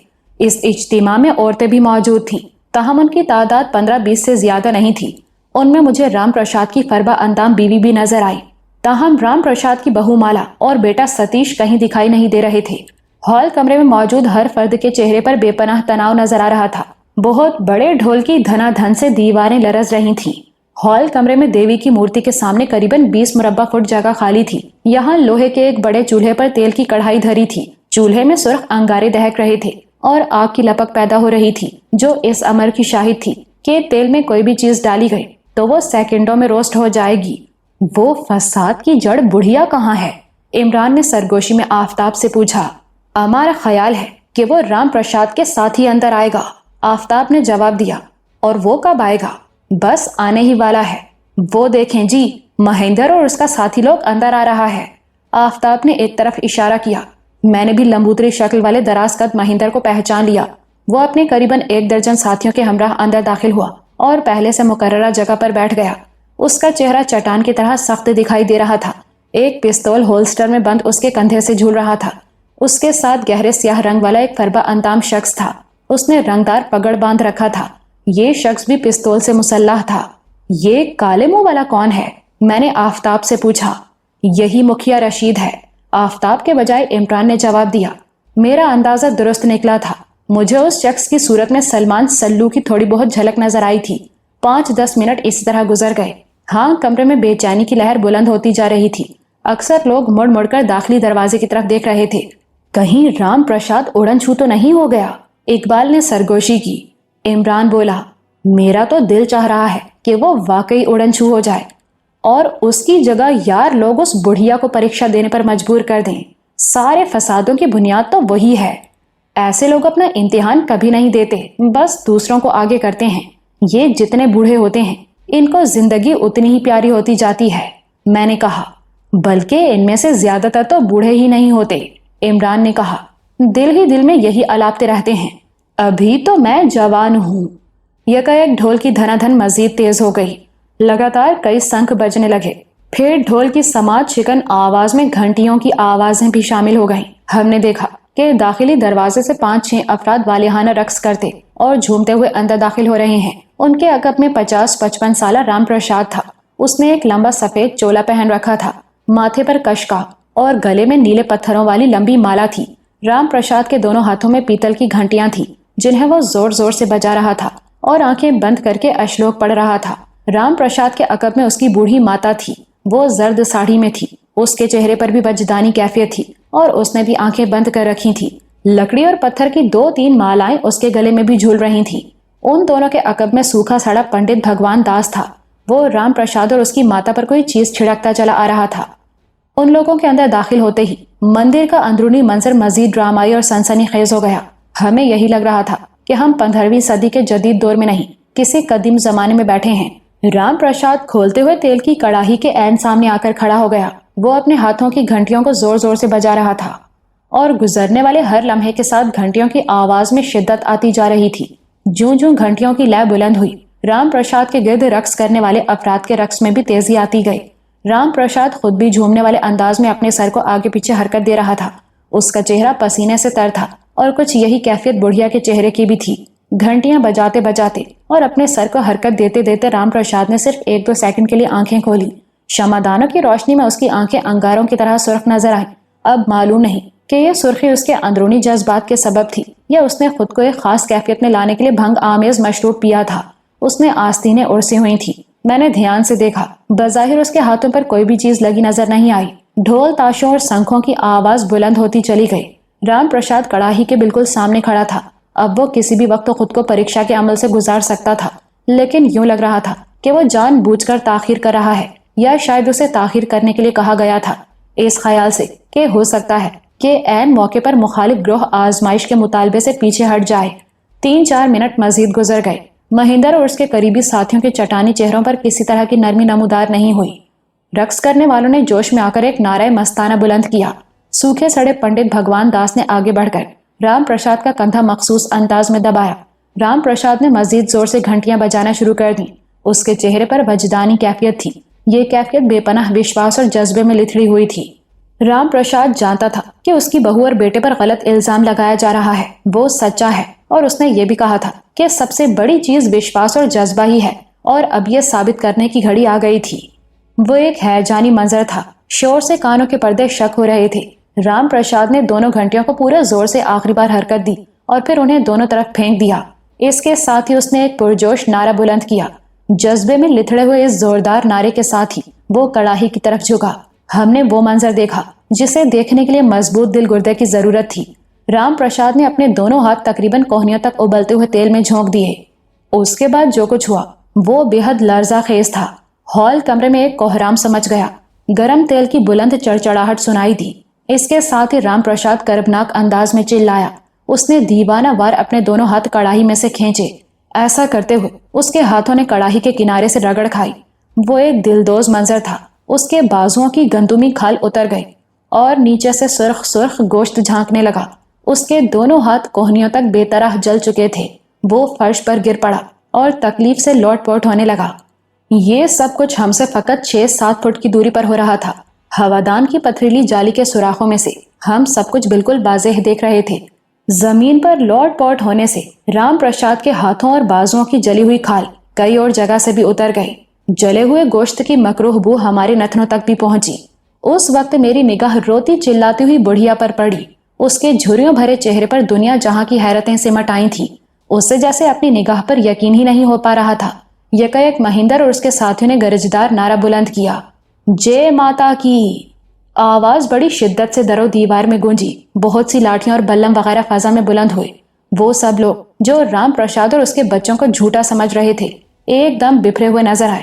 اس اجتماع میں عورتیں بھی موجود تھیں، تاہم ان کی تعداد 15-20 سے زیادہ نہیں تھی۔ ان میں مجھے رام پرساد کی فربا اندام بیوی بھی نظر آئی، تاہم رام پرساد کی بہو مالا اور بیٹا ستیش کہیں دکھائی نہیں دے رہے تھے۔ ہال کمرے میں موجود ہر فرد کے چہرے پر بے پناہ تناؤ نظر آ رہا تھا۔ بہت بڑے ڈھول کی دھنا دھن سے دیواریں لرز رہی تھیں۔ ہال کمرے میں دیوی کی مورتی کے سامنے قریباً 20 مربع فٹ جگہ خالی تھی۔ یہاں لوہے کے ایک بڑے چولہے پر تیل کی کڑھائی دھری تھی۔ چولہے میں سرخ انگارے دہک رہے تھے اور آگ کی لپک پیدا ہو رہی تھی، جو اس امر کی شاہد تھی کہ تیل میں کوئی بھی چیز ڈالی گئی تو وہ سیکنڈوں میں روسٹ ہو جائے گی۔ وہ فساد کی جڑ بڑھیا کہاں ہے؟ عمران نے سرگوشی میں آفتاب سے پوچھا۔ ہمارا خیال ہے کہ وہ رام پرساد کے ساتھ ہی اندر آئے گا، آفتاب نے جواب دیا۔ اور وہ کب آئے گا؟ بس آنے ہی والا ہے۔ وہ دیکھیں جی، مہندر اور اس کا ساتھی لوگ اندر آ رہا ہے۔ آفتاب نے ایک طرف اشارہ کیا۔ میں نے بھی لمبوتری شکل والے دراز قد مہندر کو پہچان لیا۔ وہ اپنے قریباً 1 درجن ساتھیوں کے ہمراہ اندر داخل ہوا اور پہلے سے مقررہ جگہ پر بیٹھ گیا۔ اس کا چہرہ چٹان کی طرح سخت دکھائی دے رہا تھا۔ ایک پستول ہولسٹر میں بند اس کے کندھے سے جھول رہا تھا۔ اس کے ساتھ گہرے سیاہ رنگ والا ایک فربا اندام شخص تھا۔ اس نے رنگدار پگڑ باندھ رکھا تھا۔ یہ شخص بھی پستول سے مسلح تھا۔ یہ کالے منہ والا کون ہے؟ میں نے آفتاب سے پوچھا۔ یہی مکھیا رشید ہے، آفتاب کے بجائے عمران نے جواب دیا۔ میرا اندازہ درست نکلا تھا۔ مجھے اس شخص کی صورت میں سلمان سلو کی تھوڑی بہت جھلک نظر آئی تھی۔ 5-10 منٹ اس طرح گزر گئے۔ ہاں، کمرے میں بے چینی کی لہر بلند ہوتی جا رہی تھی۔ اکثر لوگ مڑ مڑ کر داخلی دروازے کی طرف دیکھ رہے تھے۔ کہیں رام پرساد اڑن چھو تو نہیں ہو گیا؟ اقبال نے سرگوشی کی۔ عمران بولا، میرا تو دل چاہ رہا ہے کہ وہ واقعی اڑن چھو ہو جائے۔ اور اس کی جگہ یار لوگ اس بڑھیا کو پریکشا دینے پر مجبور کر دیں۔ سارے فسادوں کی بنیاد تو وہی ہے۔ ایسے لوگ اپنا امتحان کبھی نہیں دیتے، بس دوسروں کو آگے کرتے ہیں۔ یہ جتنے بوڑھے ہوتے ہیں ان کو زندگی اتنی ہی پیاری ہوتی جاتی ہے۔ میں نے کہا بلکہ ان میں سے زیادہ تر تو بوڑھے ہی نہیں ہوتے۔ عمران نے کہا دل ہی دل میں یہی الاپتے رہتے ہیں، ابھی تو میں جوان ہوں۔ یکایک ڈھول کی دھنا دھن مزید تیز ہو گئی، لگاتار کئی سنکھ بجنے لگے، پھر ڈھول کی سماعت شکن آواز میں گھنٹیوں کی آوازیں بھی شامل ہو گئیں۔ ہم نے دیکھا کہ داخلی دروازے سے 5-6 افراد والہانہ رقص کرتے اور جھومتے ہوئے اندر داخل ہو رہے ہیں۔ ان کے عقب میں 50-55 سالہ رام پرساد تھا۔ اس نے ایک لمبا سفید چولا پہن رکھا تھا، ماتھے پر کشکا اور گلے میں نیلے پتھروں والی لمبی مالا تھی۔ رام پرساد کے دونوں ہاتھوں میں پیتل کی گھنٹیاں تھیں جنہیں وہ زور زور سے بجا رہا تھا اور آنکھیں بند کر کے اشلوک پڑھ رہا تھا۔ رام پرساد کے عقب میں اس کی بوڑھی ماتا تھی، وہ زرد ساڑھی میں تھی، اس کے چہرے پر بھی وجدانی کیفیت تھی اور اس نے بھی آنکھیں بند کر رکھی تھی۔ لکڑی اور پتھر کی 2-3 مالائیں اس کے گلے میں بھی جھول رہی تھیں۔ ان دونوں کے عقب میں سوکھا سڑا پنڈت بھگوان داس تھا، وہ رام پرساد اور اس کی ماتا پر کوئی چیز چھڑکتا چلا آ رہا تھا۔ ان لوگوں کے اندر داخل ہوتے ہی مندر کا اندرونی منظر مزید ڈرامائی اور سنسنی خیز ہو گیا۔ ہمیں یہی لگ رہا تھا کہ ہم 15ویں صدی کے جدید دور میں نہیں، کسی قدیم زمانے میں بیٹھے ہیں۔ رام پرساد کھولتے ہوئے تیل کی کڑاہی کے عین سامنے آ کر کھڑا ہو گیا۔ وہ اپنے ہاتھوں کی گھنٹیوں کو زور زور سے بجا رہا تھا اور گزرنے والے ہر لمحے کے ساتھ گھنٹیوں کی آواز میں شدت آتی جا رہی تھی۔ جوں جوں گھنٹیوں کی لے بلند ہوئی، رام پرساد کے گرد رقص کرنے والے افراد کے رقص میں بھی تیزی آتی گئی۔ رام پرساد خود بھی جھومنے والے انداز میں اپنے سر کو آگے پیچھے حرکت دے رہا تھا۔ اس کا چہرہ پسینے سے تر تھا اور کچھ یہی کیفیت بڑھیا کے چہرے کی بھی تھی۔ گھنٹیاں بجاتے بجاتے اور اپنے سر کو حرکت دیتے دیتے رام پرساد نے صرف 1-2 سیکنڈ کے لیے آنکھیں کھولی۔ شمعدانوں کی روشنی میں اس کی آنکھیں انگاروں کی طرح سرخ نظر آئیں۔ اب معلوم نہیں کہ یہ سرخی اس کے اندرونی جذبات کے سبب تھی یا اس نے خود کو ایک خاص کیفیت میں لانے کے لیے بھنگ آمیز مشروب پیا تھا۔ اس نے آستینیں اڑسی ہوئی تھی۔ میں نے دھیان سے دیکھا، بظاہر اس کے ہاتھوں پر کوئی بھی چیز لگی نظر نہیں آئی۔ ڈھول تاشوں اور شنکھوں کی آواز بلند ہوتی چلی گئی۔ رام پرساد کڑاہی کے بالکل سامنے کھڑا تھا۔ اب وہ کسی بھی وقت خود کو پریکشا کے عمل سے گزار سکتا تھا، لیکن یوں لگ رہا تھا کہ وہ جان بوجھ کر تاخیر کر رہا ہے یا شاید اسے تاخیر کرنے کے لیے کہا گیا تھا، اس خیال سے کہ ہو سکتا ہے کہ عین موقع پر مخالف گروہ آزمائش کے مطالبے سے پیچھے ہٹ جائے۔ 3-4 منٹ مزید گزر گئے۔ مہندر اور اس کے قریبی ساتھیوں کے چٹانی چہروں پر کسی طرح کی نرمی نمودار نہیں ہوئی۔ رقص کرنے والوں نے جوش میں آ کر ایک نعرہ مستانہ بلند کیا۔ سوکھے سڑے پنڈت بھگوان داس نے آگے بڑھ کر رام پرساد کا کندھا مخصوص انداز میں دبایا۔ رام پرساد نے مزید زور سے گھنٹیاں بجانا شروع کر دیں۔ اس کے چہرے پر وجدانی کیفیت تھی۔ یہ کیفیت بے پناہ وشواس اور جذبے میں لتھڑی ہوئی تھی۔ رام پرساد جانتا تھا کہ اس کی بہو اور بیٹے پر غلط الزام لگایا جا رہا ہے، وہ سچا ہے، اور اس نے یہ بھی کہا تھا کہ سب سے بڑی چیز وشواس اور جذبہ ہی ہے، اور اب یہ ثابت کرنے کی گھڑی آ گئی تھی۔ وہ ایک ہیجانی منظر تھا، شور سے کانوں کے پردے شک ہو رہے تھے۔ رام پرساد نے دونوں گھنٹیوں کو پورے زور سے آخری بار حرکت دی اور پھر انہیں دونوں طرف پھینک دیا۔ اس کے ساتھ ہی اس نے ایک پرجوش نعرہ بلند کیا۔ جذبے میں لتھڑے ہوئے اس زوردار نعرے کے ساتھ ہی وہ کڑاہی کی طرف جھکا۔ ہم نے وہ منظر دیکھا جسے دیکھنے کے لیے مضبوط دل گردے کی ضرورت تھی۔ رام پرساد نے اپنے دونوں ہاتھ تقریباً کوہنیوں تک ابلتے ہوئے تیل میں جھونک دیے۔ اس کے بعد جو کچھ ہوا وہ بے حد لرزہ خیز تھا۔ ہال کمرے میں ایک کوہرام سمجھ گیا۔ گرم تیل کی بلند چڑچڑاہٹ سنائی دی۔ اس کے ساتھ ہی رام پرساد کربناک انداز میں چلایا۔ اس نے دیوانہ وار اپنے دونوں ہاتھ کڑاہی میں سے کھینچے۔ ایسا کرتے ہوئے اس کے ہاتھوں نے کڑاہی کے کنارے سے رگڑ کھائی۔ وہ ایک دلدوز منظر تھا۔ اس کے بازوؤں کی گندمی کھال اتر گئی اور نیچے سے سرخ سرخ گوشت جھانکنے لگا۔ اس کے دونوں ہاتھ کوہنیوں تک بے طرح جل چکے تھے۔ وہ فرش پر گر پڑا اور تکلیف سے لوٹ پوٹ ہونے لگا۔ یہ سب کچھ ہم سے فقط 6-7 فٹ کی دوری پر ہو رہا تھا۔ ہوادان کی پتھریلی جالی کے سوراخوں میں سے ہم سب کچھ بالکل واضح دیکھ رہے تھے۔ زمین پر لوٹ پوٹ ہونے سے رام پرساد کے ہاتھوں اور بازوؤں کی جلی ہوئی کھال کئی اور جگہ سے بھی اتر گئی۔ جلے ہوئے گوشت کی مکروہ بو ہمارے نتنوں تک بھی پہنچی۔ اس وقت میری نگاہ روتی چلاتی ہوئی بڑھیا پر پڑی۔ اس کے جھریوں بھرے چہرے پر دنیا جہاں کی حیرتیں سمٹ آئی تھیں۔ اس سے جیسے اپنی نگاہ پر یقین ہی نہیں ہو پا رہا تھا۔ یکایک مہندر اور اس کے ساتھیوں نے گرجدار نعرہ بلند کیا، جے ماتا کی۔ آواز بڑی شدت سے در و دیوار میں گونجی۔ بہت سی لاٹھیاں اور بلم وغیرہ فضا میں بلند ہوئے۔ وہ سب لوگ جو رام پرساد اور اس کے بچوں کو جھوٹا سمجھ رہے تھے ایک دم بکھرے ہوئے نظر آئے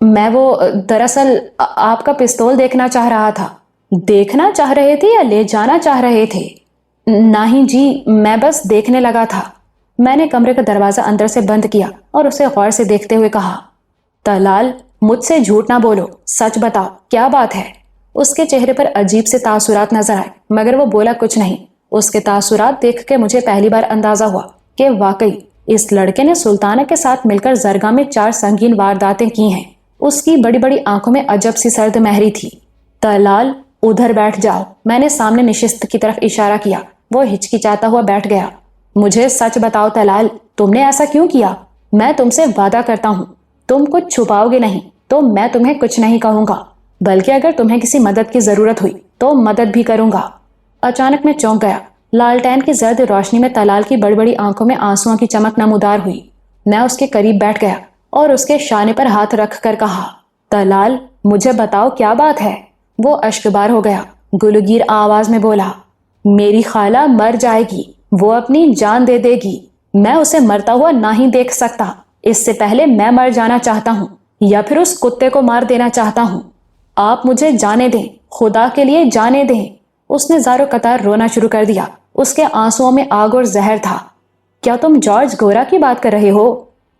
میں وہ دراصل آپ کا پستول دیکھنا چاہ رہا تھا۔ دیکھنا چاہ رہے تھے یا لے جانا چاہ رہے تھے؟ نہیں جی، میں بس دیکھنے لگا تھا۔ میں نے کمرے کا دروازہ اندر سے بند کیا اور اسے غور سے دیکھتے ہوئے کہا، طلال مجھ سے جھوٹ نہ بولو، سچ بتاؤ کیا بات ہے؟ اس کے چہرے پر عجیب سے تاثرات نظر آئے مگر وہ بولا کچھ نہیں۔ اس کے تاثرات دیکھ کے مجھے پہلی بار اندازہ ہوا کہ واقعی اس لڑکے نے سلطانہ کے ساتھ مل کر زرگاہ میں 4 سنگین وارداتیں کی ہیں۔ اس کی بڑی بڑی آنکھوں میں عجب سی سرد مہری تھی۔ طلال ادھر بیٹھ جاؤ، میں نے سامنے نشست کی طرف اشارہ کیا۔ وہ ہچکچاتا ہوا بیٹھ گیا۔ مجھے سچ بتاؤ طلال، تم نے ایسا کیوں کیا؟ میں تم سے وعدہ کرتا ہوں تم کچھ چھپاؤ گے نہیں تو میں تمہیں کچھ نہیں کہوں گا، بلکہ اگر تمہیں کسی مدد کی ضرورت ہوئی تو مدد بھی کروں گا۔ اچانک میں چونک گیا۔ لالٹین کی زرد روشنی میں طلال کی بڑی بڑی آنکھوں میں آنسوؤں کی چمک نمودار ہوئی۔ میں اس کے قریب بیٹھ گیا اور اس کے شانے پر ہاتھ رکھ کر کہا، طلال مجھے بتاؤ کیا بات ہے؟ وہ اشکبار ہو گیا، گلوگیر آواز میں بولا، میری خالہ مر جائے گی، وہ اپنی جان دے دے گی۔ میں اسے مرتا ہوا نہیں دیکھ سکتا۔ اس سے پہلے میں مر جانا چاہتا ہوں یا پھر اس کتے کو مار دینا چاہتا ہوں۔ آپ مجھے جانے دیں، خدا کے لیے جانے دیں۔ اس نے زارو قطار رونا شروع کر دیا۔ اس کے آنسوؤں میں آگ اور زہر تھا۔ کیا تم جارج گورا کی بات کر رہے ہو؟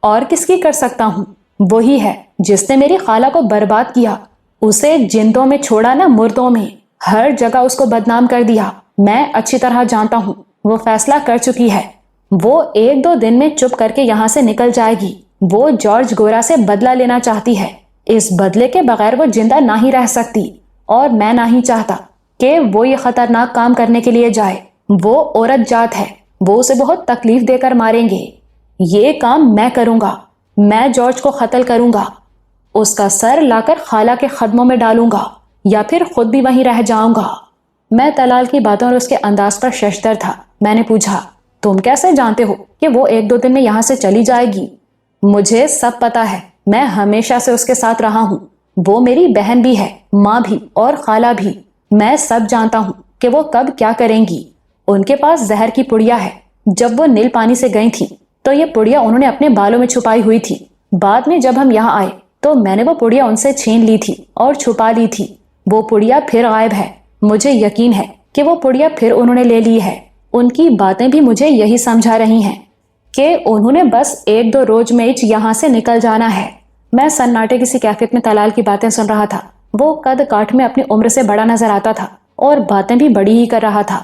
اور کس کی کر سکتا ہوں؟ وہی ہے جس نے میری خالہ کو برباد کیا۔ اسے جندوں میں چھوڑا نہ مردوں میں، ہر جگہ اس کو بدنام کر دیا۔ میں اچھی طرح جانتا ہوں وہ فیصلہ کر چکی ہے۔ وہ 1-2 دن میں چپ کر کے یہاں سے نکل جائے گی۔ وہ جارج گورا سے بدلہ لینا چاہتی ہے۔ اس بدلے کے بغیر وہ زندہ نہ ہی رہ سکتی، اور میں نہیں چاہتا کہ وہ یہ خطرناک کام کرنے کے لیے جائے۔ وہ عورت جات ہے، وہ اسے بہت تکلیف دے کر ماریں گے۔ یہ کام میں کروں گا، میں جارج کو قتل کروں گا، اس کا سر لا کر خالہ کے قدموں میں ڈالوں گا یا پھر خود بھی وہیں رہ جاؤں گا۔ میں طلال کی باتوں اور اس کے انداز پر ششدر تھا۔ میں نے پوچھا، تم کیسے جانتے ہو کہ وہ 1-2 دن میں یہاں سے چلی جائے گی؟ مجھے سب پتا ہے، میں ہمیشہ سے اس کے ساتھ رہا ہوں۔ وہ میری بہن بھی ہے، ماں بھی اور خالہ بھی۔ میں سب جانتا ہوں کہ وہ کب کیا کریں گی۔ ان کے پاس زہر کی پڑیا ہے۔ جب وہ نیل پانی سے گئی تھی تو یہ پڑیا انہوں نے اپنے بالوں میں چھپائی ہوئی تھی۔ بعد میں جب ہم یہاں آئے تو میں نے وہ پڑیا ان سے چھین لی تھی اور چھپا لی تھی۔ وہ پڑیا پھر غائب ہے۔ مجھے یقین ہے کہ وہ پڑیا پھر انہوں نے لے لی ہے۔ ان کی باتیں بھی مجھے یہی سمجھا رہی ہیں کہ انہوں نے بس 1-2 روز میں یہاں سے نکل جانا ہے۔ میں سناٹے کسی کیفیت میں طلال کی باتیں سن رہا تھا۔ وہ قد کاٹھ میں اپنی عمر سے بڑا نظر آتا تھا اور باتیں بھی بڑی ہی کر رہا تھا۔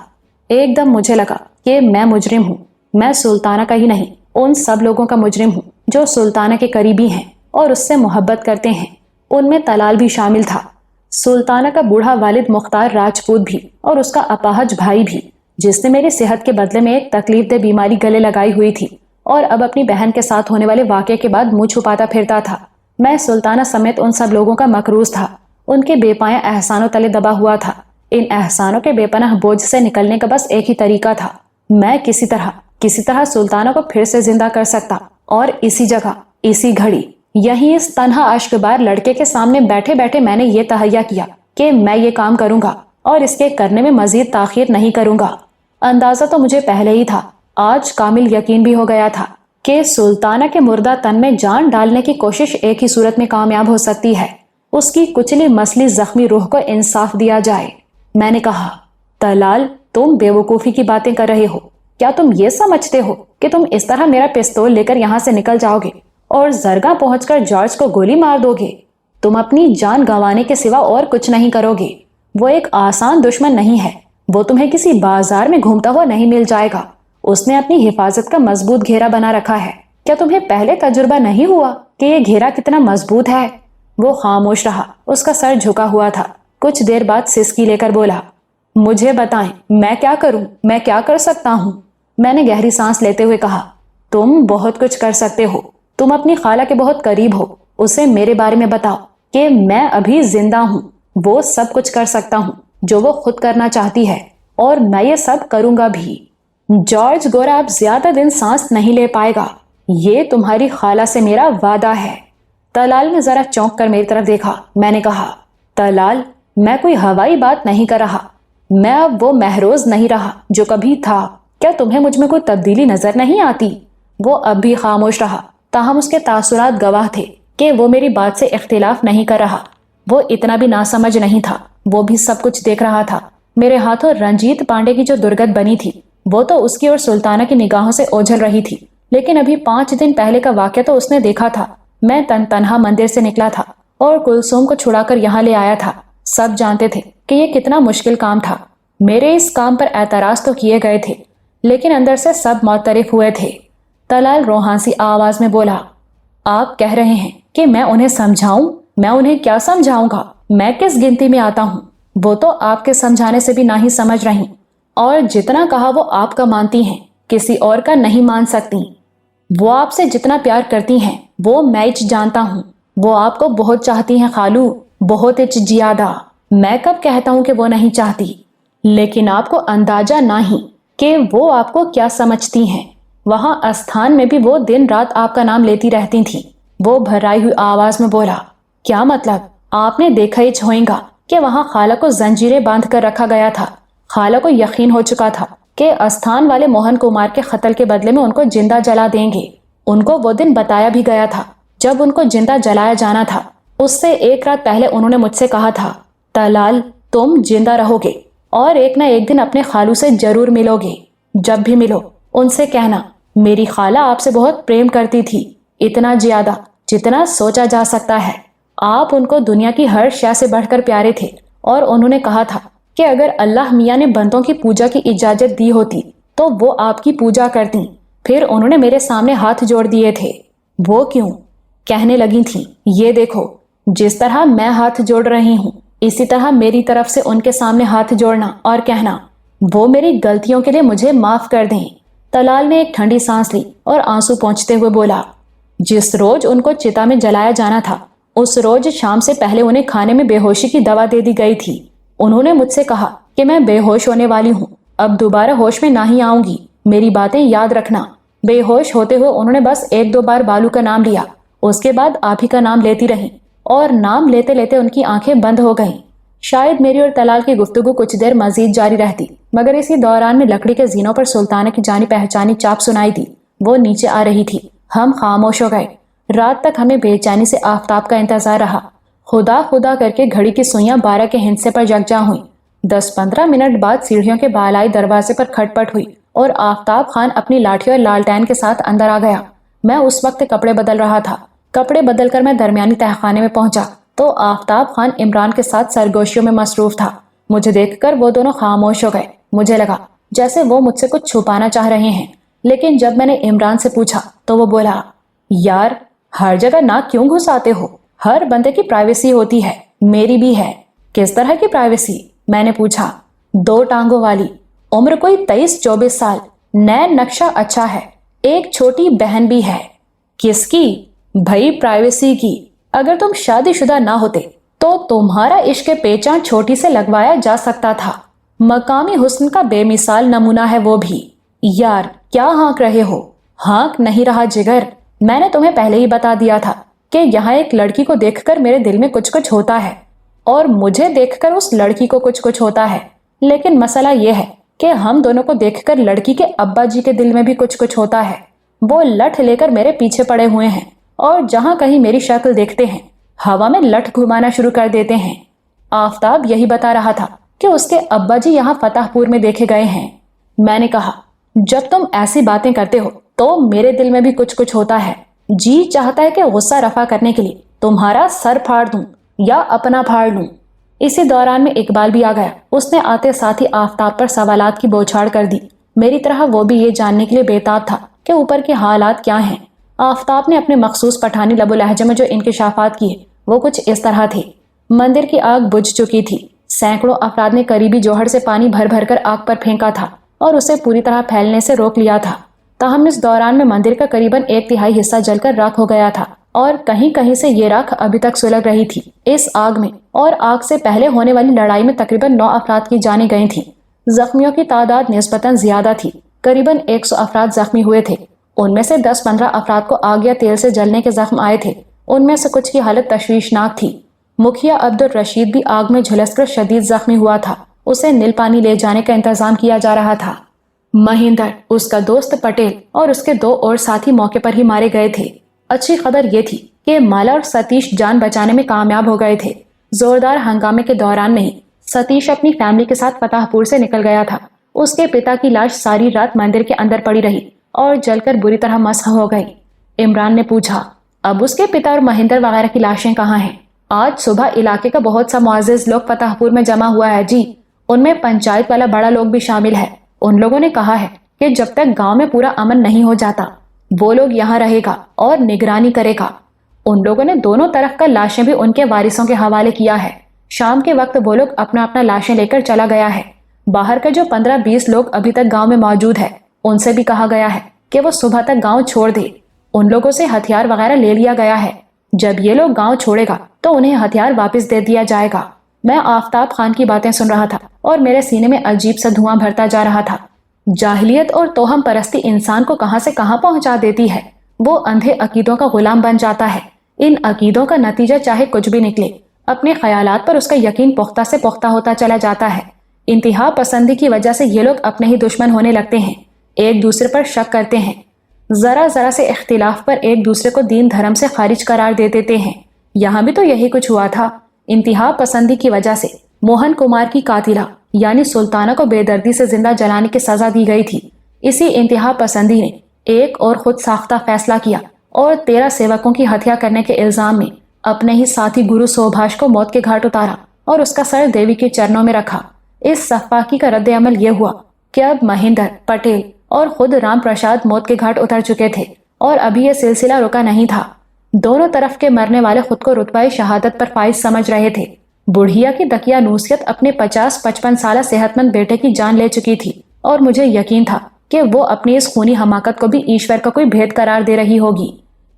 ایک دم مجھے لگا کہ میں مجرم ہوں۔ میں سلطانہ کا ہی نہیں، ان سب لوگوں کا مجرم ہوں جو سلطانہ کے قریبی ہیں اور اس سے محبت کرتے ہیں۔ ان میں طلال بھی شامل تھا۔ سلطانہ کا بوڑھا والد مختار راجپوت بھی اور اس کا اپاہج بھائی بھی، جس نے میری صحت کے بدلے میں ایک تکلیف دہ بیماری گلے لگائی ہوئی تھی اور اب اپنی بہن کے ساتھ ہونے والے واقعے کے بعد منہ چھپاتا پھرتا تھا۔ میں سلطانہ سمیت ان سب لوگوں کا مقروض تھا۔ ان کے بے پایاں احسانوں تلے دبا ہوا تھا۔ ان احسانوں کے بے پناہ بوجھ سے نکلنے کا بس ایک ہی طریقہ تھا۔ میں کسی طرح سلطانہ کو پھر سے زندہ کر سکتا، اور اسی جگہ، اسی گھڑی، یہیں اس تنہا اشکبار لڑکے کے سامنے بیٹھے بیٹھے میں نے یہ تہیہ کیا کہ میں یہ کام کروں گا اور اس کے کرنے میں مزید تاخیر نہیں کروں گا۔ اندازہ تو مجھے پہلے ہی تھا، آج کامل یقین بھی ہو گیا تھا کہ سلطانہ کے مردہ تن میں جان ڈالنے کی کوشش ایک ہی صورت میں کامیاب ہو سکتی ہے، اس کی کچلی مسلی زخمی روح کو انصاف دیا جائے۔ میں نے کہا، طلال تم بے وقوفی کی باتیں کر رہے ہو۔ کیا تم یہ سمجھتے ہو کہ تم اس طرح میرا پستول لے کر یہاں سے نکل جاؤ گے اور زرگاہ پہنچ کر جارج کو گولی مار دو گے؟ تم اپنی جان گنوانے کے سوا اور کچھ نہیں کرو گے۔ وہ ایک آسان دشمن نہیں ہے، وہ تمہیں کسی بازار میں گھومتا ہوا نہیں مل جائے گا۔ اس نے اپنی حفاظت کا مضبوط گھیرا بنا رکھا ہے۔ کیا تمہیں پہلے تجربہ نہیں ہوا کہ یہ گھیرا کتنا مضبوط ہے؟ وہ خاموش رہا، اس کا سر جھکا ہوا تھا۔ کچھ دیر بعد سسکی لے کر بولا، مجھے بتائیں میں کیا کروں، میں کیا کر سکتا ہوں؟ میں نے گہری سانس لیتے ہوئے کہا، تم بہت کچھ کر سکتے ہو۔ تم اپنی خالہ کے بہت قریب ہو، اسے میرے بارے میں بتاؤ کہ میں ابھی زندہ ہوں، وہ سب کچھ کر سکتا ہوں جو وہ خود کرنا چاہتی ہے، اور میں یہ سب کروں گا بھی۔ جارج گورا اب زیادہ دن سانس نہیں لے پائے گا، یہ تمہاری خالہ سے میرا وعدہ ہے۔ طلال نے ذرا چونک کر میری طرف دیکھا۔ میں نے کہا، طلال میں کوئی ہوائی بات نہیں کر رہا، میں اب وہ مہروز نہیں رہا جو کبھی تھا۔ کیا تمہیں مجھ میں کوئی تبدیلی نظر نہیں آتی؟ وہ اب بھی خاموش رہا، تاہم اس کے تاثرات گواہ تھے کہ وہ میری بات سے اختلاف نہیں کر رہا۔ وہ اتنا بھی ناسمجھ نہیں تھا، وہ بھی سب کچھ دیکھ رہا تھا۔ میرے ہاتھوں رنجیت پانڈے کی جو درگت بنی تھی وہ تو اس کی اور سلطانہ کی نگاہوں سے اوجھل رہی تھی، لیکن ابھی 5 دن پہلے کا واقعہ تو اس نے دیکھا تھا۔ میں تنہا مندر سے نکلا تھا اور کلثوم کو چھڑا کر یہاں لے آیا تھا۔ سب جانتے تھے کہ یہ کتنا مشکل کام تھا۔ میرے اس کام پر اعتراض تو کیے گئے تھے، لیکن اندر سے سب معترف ہوئے تھے۔ طلال روحانسی آواز میں بولا، آپ کہہ رہے ہیں کہ میں انہیں سمجھاؤں؟ میں انہیں کیا سمجھاؤں گا؟ میں کس گنتی میں آتا ہوں؟ وہ تو آپ کے سمجھانے سے بھی نہ ہی سمجھ رہی، اور جتنا کہا وہ آپ کا مانتی ہیں، کسی اور کا نہیں مان سکتی۔ وہ آپ سے جتنا پیار کرتی ہیں وہ میں جانتا ہوں۔ وہ آپ کو بہت چاہتی ہیں خالو، بہت زیادہ۔ میں کب کہتا ہوں کہ وہ نہیں چاہتی؟ لیکن آپ کو اندازہ نہیں کہ وہ آپ کو کیا سمجھتی ہیں۔ وہاں استھان میں بھی وہ دن رات آپ کا نام لیتی رہتی تھی۔ وہ بھرائی ہوئی آواز میں بولا، کیا مطلب؟ آپ نے دیکھا ہی ہوگا کہ وہاں خالہ کو زنجیریں باندھ کر رکھا گیا تھا۔ خالہ کو یقین ہو چکا تھا کہ استھان والے موہن کمار کے قتل کے بدلے میں ان کو زندہ جلا دیں گے۔ ان کو وہ دن بتایا بھی گیا تھا جب ان کو زندہ جلایا جانا تھا۔ اس سے 1 رات پہلے انہوں نے مجھ سے کہا تھا، طلال تم زندہ رہو گے اور ایک نہ ایک دن اپنے خالو سے ضرور ملو گے۔ جب بھی ملو ان سے کہنا میری خالہ آپ سے بہت پریم کرتی تھی، اتنا زیادہ جتنا سوچا جا سکتا ہے۔ آپ ان کو دنیا کی ہر شے سے بڑھ کر پیارے تھے، اور انہوں نے کہا تھا کہ اگر اللہ میاں نے بندوں کی پوجا کی اجازت دی ہوتی تو وہ آپ کی پوجا کرتی۔ پھر انہوں نے میرے سامنے ہاتھ جوڑ دیے تھے۔ وہ کیوں؟ کہنے لگی تھیں، یہ دیکھو جس طرح میں ہاتھ جوڑ رہی ہوں اسی طرح میری طرف سے ان کے سامنے ہاتھ جوڑنا اور کہنا وہ میری غلطیوں کے لیے مجھے معاف کر دیں۔ طلال نے ایک ٹھنڈی سانس لی اور آنسو پونچھتے ہوئے بولا، جس روز ان کو چتا میں جلایا جانا تھا اس روز شام سے پہلے انہیں کھانے میں بے ہوشی کی دوا دے دی گئی تھی۔ انہوں نے مجھ سے کہا کہ میں بے ہوش ہونے والی ہوں، اب دوبارہ ہوش میں نہ ہی آؤں گی، میری باتیں یاد رکھنا۔ بے ہوش ہوتے ہوئے انہوں نے بس 1-2 بار بالو کا نام لیا، اس کے بعد آپ ہی کا نام لیتی رہیں، اور نام لیتے لیتے ان کی آنکھیں بند ہو گئیں۔ شاید میری اور طلال کی گفتگو کچھ دیر مزید جاری رہتی، مگر اسی دوران میں لکڑی کے زینوں پر سلطانہ کی جانی پہچانی چاپ سنائی دی۔ وہ نیچے آ رہی تھی۔ ہم خاموش ہو گئے۔ رات تک ہمیں بے چینی سے آفتاب کا انتظار رہا۔ خدا خدا کر کے گھڑی کی سوئیاں 12 کے ہندسے پر یکجا ہوئیں۔ 10-15 منٹ بعد سیڑھیوں کے بالائی دروازے پر کھٹپٹ ہوئی اور آفتاب خان اپنی لاٹھی اور لالٹین کے ساتھ اندر آ گیا۔ میں اس وقت کپڑے بدل رہا تھا۔ کپڑے بدل کر میں درمیانی تہخانے میں پہنچا تو آفتاب خان عمران کے ساتھ سرگوشیوں میں مصروف تھا۔ مجھے دیکھ کر وہ دونوں خاموش ہو گئے۔ مجھے لگا جیسے وہ مجھ سے کچھ چھپانا چاہ رہے ہیں، لیکن جب میں نے عمران سے پوچھا تو وہ بولا، یار ہر جگہ ناک کیوں گھساتے ہو؟ ہر بندے کی پرائیویسی ہوتی ہے، میری بھی ہے۔ کس طرح کی پرائیویسی؟ میں نے پوچھا۔ 2 ٹانگوں والی، عمر کوئی 23-24 سال، نئے نقشہ اچھا ہے، ایک چھوٹی بہن بھی ہے۔ کس کی؟ بھائی پرائیویسی کی۔ اگر تم شادی شدہ نہ ہوتے تو تمہارا عشق پیچان چھوٹی سے لگوایا جا سکتا تھا۔ مقامی حسن کا بے مثال نمونہ ہے وہ بھی۔ یار کیا ہانک رہے ہو؟ ہانک نہیں رہا جگر، میں نے تمہیں پہلے ہی بتا دیا تھا کہ یہاں ایک لڑکی کو دیکھ کر میرے دل میں کچھ ہوتا ہے، اور مجھے دیکھ کر اس لڑکی کو کچھ ہوتا ہے۔ لیکن مسئلہ یہ ہے کہ ہم دونوں کو دیکھ کر لڑکی کے ابا جی کے دل میں بھی کچھ ہوتا ہے۔ وہ لٹھ لے کر میرے پیچھے پڑے ہوئے ہیں، اور جہاں کہیں میری شکل دیکھتے ہیں ہوا میں لٹھ گھمانا شروع کر دیتے ہیں۔ آفتاب یہی بتا رہا تھا کہ اس کے ابا جی یہاں فتح پور میں دیکھے گئے ہیں۔ میں نے کہا، جب تم ایسی باتیں کرتے ہو تو میرے دل میں بھی کچھ ہوتا ہے۔ جی چاہتا ہے کہ غصہ رفع کرنے کے لیے تمہارا سر پھاڑ دوں یا اپنا پھاڑ لوں۔ اسی دوران میں اقبال بھی آ گیا۔ اس نے آتے ساتھ ہی آفتاب پر سوالات کی بوچھاڑ کر دی۔ میری طرح وہ بھی یہ جاننے کے لیے بےتاب تھا کہ اوپر کے حالات کیا ہیں۔ آفتاب نے اپنے مخصوص پٹھانی لب و لہجے میں جو انکشافات کیے وہ کچھ اس طرح تھے۔ مندر کی آگ بجھ چکی تھی۔ سینکڑوں افراد نے قریبی جوہر سے پانی بھر کر آگ پر پھینکا تھا اور اسے پوری طرح پھیلنے سے روک لیا تھا۔ تاہم اس دوران میں مندر کا قریباً 1/3 حصہ جل کر راکھ ہو گیا تھا، اور کہیں کہیں سے یہ راکھ ابھی تک سلگ رہی تھی۔ اس آگ میں اور آگ سے پہلے ہونے والی لڑائی میں تقریباً 9 افراد کی جانیں گئی تھیں۔ زخمیوں کی تعداد نسبتاً زیادہ تھی، قریباً 100 افراد زخمی ہوئے تھے۔ ان میں سے 10-15 افراد کو آگ یا تیل سے جلنے کے زخم آئے تھے۔ ان میں سے کچھ کی حالت تشویشناک تھی۔ مکھیا عبدالرشید بھی آگ میں جھلس کر شدید زخمی ہوا تھا۔ اسے نیل پانی لے جانے کا انتظام کیا جا رہا تھا۔ مہندر، اس کا دوست پٹیل اور اس کے 2 اور ساتھی موقع پر ہی مارے گئے تھے۔ اچھی خبر یہ تھی کہ مالا اور ستیش جان بچانے میں کامیاب ہو گئے تھے۔ زوردار ہنگامے کے دوران میں ہی ستیش اپنی فیملی کے ساتھ فتح پور سے نکل گیا تھا۔ اس کے پتا کی لاش ساری رات مندر کے اندر پڑی رہی اور جل کر بری طرح مسخ ہو گئی۔ عمران نے پوچھا، اب اس کے پتا اور مہندر وغیرہ کی لاشیں کہاں ہیں؟ آج صبح علاقے کا بہت سا معزز لوگ فتح پور میں جمع ہوا ہے جی، ان میں پنچایت والا بڑا لوگ بھی شامل ہے۔ ان لوگوں نے کہا ہے کہ جب تک گاؤں میں پورا امن نہیں ہو جاتا وہ لوگ یہاں رہے گا اور نگرانی کرے گا۔ ان لوگوں نے دونوں طرف کا لاشیں بھی ان کے وارثوں کے حوالے کیا ہے۔ شام کے وقت وہ لوگ اپنا اپنا لاشیں لے کر چلا گیا ہے۔ باہر کا جو 15-20 لوگ ابھی تک گاؤں میں موجود ہے ان سے بھی کہا گیا ہے کہ وہ صبح تک گاؤں چھوڑ دے۔ ان لوگوں سے ہتھیار وغیرہ لے لیا گیا ہے۔ جب یہ لوگ گاؤں چھوڑے گا تو انہیں ہتھیار واپس دے دیا جائے گا۔ میں آفتاب خان کی باتیں سن رہا تھا اور میرے سینے میں عجیب سا دھواں بھرتا جا رہا تھا۔ جاہلیت اور توہم پرستی انسان کو کہاں سے کہاں پہنچا دیتی ہے۔ وہ اندھے عقیدوں کا غلام بن جاتا ہے۔ ان عقیدوں کا نتیجہ چاہے کچھ بھی نکلے، اپنے خیالات پر اس کا یقین پختہ سے پختہ ہوتا چلا جاتا ہے۔ انتہا پسندی کی وجہ سے یہ لوگ اپنے ہی دشمن ہونے لگتے ہیں، ایک دوسرے پر شک کرتے ہیں، ذرا ذرا سے اختلاف پر ایک دوسرے کو دین دھرم سے خارج قرار دے دیتے ہیں۔ یہاں بھی تو یہی کچھ ہوا تھا۔ انتہا پسندی کی وجہ سے موہن کمار کی قاتلہ یعنی سلطانہ کو بے دردی سے زندہ جلانے کی سزا دی گئی تھی۔ اسی انتہا پسندی نے ایک اور خود ساختہ فیصلہ کیا اور 13 سیوکوں کی ہتیا کرنے کے الزام میں اپنے ہی ساتھی گرو سوبھاش کو موت کے گھاٹ اتارا اور اس کا سر دیوی کے چرنوں میں رکھا۔ اس سفاکی کا رد عمل یہ ہوا کہ اب مہندر، پٹیل اور خود رام پرساد موت کے گھاٹ اتر چکے تھے اور ابھی یہ سلسلہ رکا نہیں تھا۔ دونوں طرف کے مرنے والے خود کو رتبہ شہادت پر فائز سمجھ رہے تھے۔ بڑھیا کی دکیا نوسیت اپنے 50-55 سالہ صحت مند بیٹے کی جان لے چکی تھی اور مجھے یقین تھا کہ وہ اپنی اس خونی حماقت کو بھی ایشور کا کوئی بھید قرار دے رہی ہوگی۔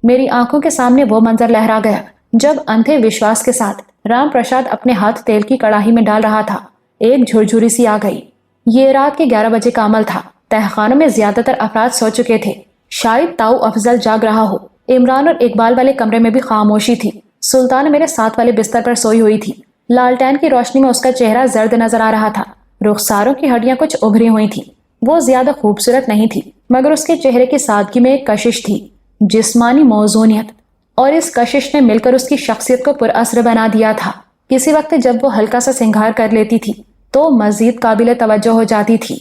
میری آنکھوں کے سامنے وہ منظر لہرا گیا جب اندھے وشواس کے ساتھ رام پرساد اپنے ہاتھ تیل کی کڑاہی میں ڈال رہا تھا۔ ایک جھرجھری سی آ گئی۔ یہ رات کے 11 بجے کا عمل تھا۔ تہخانوں میں زیادہ تر افراد سو چکے تھے، شاید تاؤ افضل جاگ رہا ہو۔ عمران اور اقبال والے کمرے میں بھی خاموشی تھی۔ سلطان میرے ساتھ والے بستر پر سوئی ہوئی تھی۔ لالٹین کی روشنی میں اس کا چہرہ زرد نظر آ رہا تھا۔ رخساروں کی ہڈیاں کچھ ابھری ہوئی تھیں۔ وہ زیادہ خوبصورت نہیں تھی مگر اس کے چہرے کی سادگی میں ایک کشش تھی، جسمانی موزونیت، اور اس کشش نے مل کر اس کی شخصیت کو پر اثر بنا دیا تھا۔ کسی وقت جب وہ ہلکا سا سنگھار کر لیتی تھی تو مزید قابل توجہ ہو جاتی تھی۔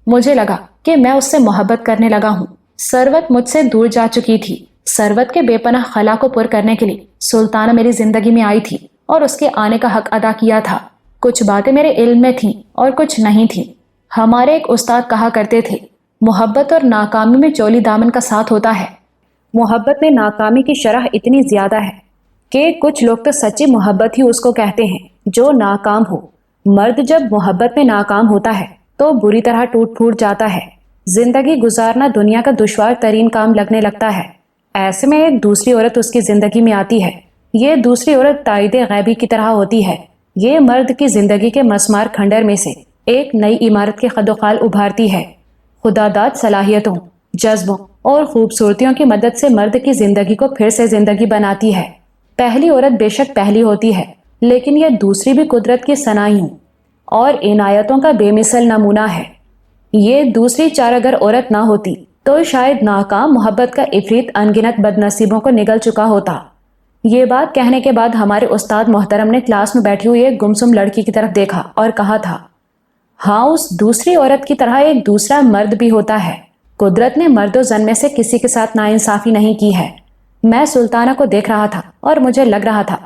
مجھے لگا کہ میں اس سے محبت کرنے لگا ہوں۔ ثروت مجھ سے دور جا چکی تھی۔ ثروت کے بے پناہ خلا کو پر کرنے کے لیے سلطانہ میری زندگی میں آئی تھی اور اس کے آنے کا حق ادا کیا تھا۔ کچھ باتیں میرے علم میں تھیں اور کچھ نہیں تھیں۔ ہمارے ایک استاد کہا کرتے تھے، محبت اور ناکامی میں چولی دامن کا ساتھ ہوتا ہے۔ محبت میں ناکامی کی شرح اتنی زیادہ ہے کہ کچھ لوگ تو سچی محبت ہی اس کو کہتے ہیں جو ناکام ہو۔ مرد جب محبت میں ناکام ہوتا ہے تو بری طرح ٹوٹ پھوٹ جاتا ہے۔ زندگی گزارنا دنیا کا دشوار ترین کام لگنے لگتا ہے۔ ایسے میں ایک دوسری عورت اس کی زندگی میں آتی ہے۔ یہ دوسری عورت تائید غیبی کی طرح ہوتی ہے۔ یہ مرد کی زندگی کے مسمار کھنڈر میں سے ایک نئی عمارت کے خد و خال ابھارتی ہے۔ خدا داد صلاحیتوں، جذبوں اور خوبصورتیوں کی مدد سے مرد کی زندگی کو پھر سے زندگی بناتی ہے۔ پہلی عورت بے شک پہلی ہوتی ہے، لیکن یہ دوسری بھی قدرت کی صنائعوں اور عنایتوں کا بے مثل نمونہ ہے۔ یہ دوسری چار اگر عورت نہ ہوتی تو شاید ناکام محبت کا عفریت انگنت بد نصیبوں کو نگل چکا ہوتا۔ یہ بات کہنے کے بعد ہمارے استاد محترم نے کلاس میں بیٹھی ہوئی ایک گمسم لڑکی کی طرف دیکھا اور کہا تھا، ہاں اس دوسری عورت کی طرح ایک دوسرا مرد بھی ہوتا ہے۔ قدرت نے مرد و زن میں سے کسی کے ساتھ ناانصافی نہیں کی ہے۔ میں سلطانہ کو دیکھ رہا تھا اور مجھے لگ رہا تھا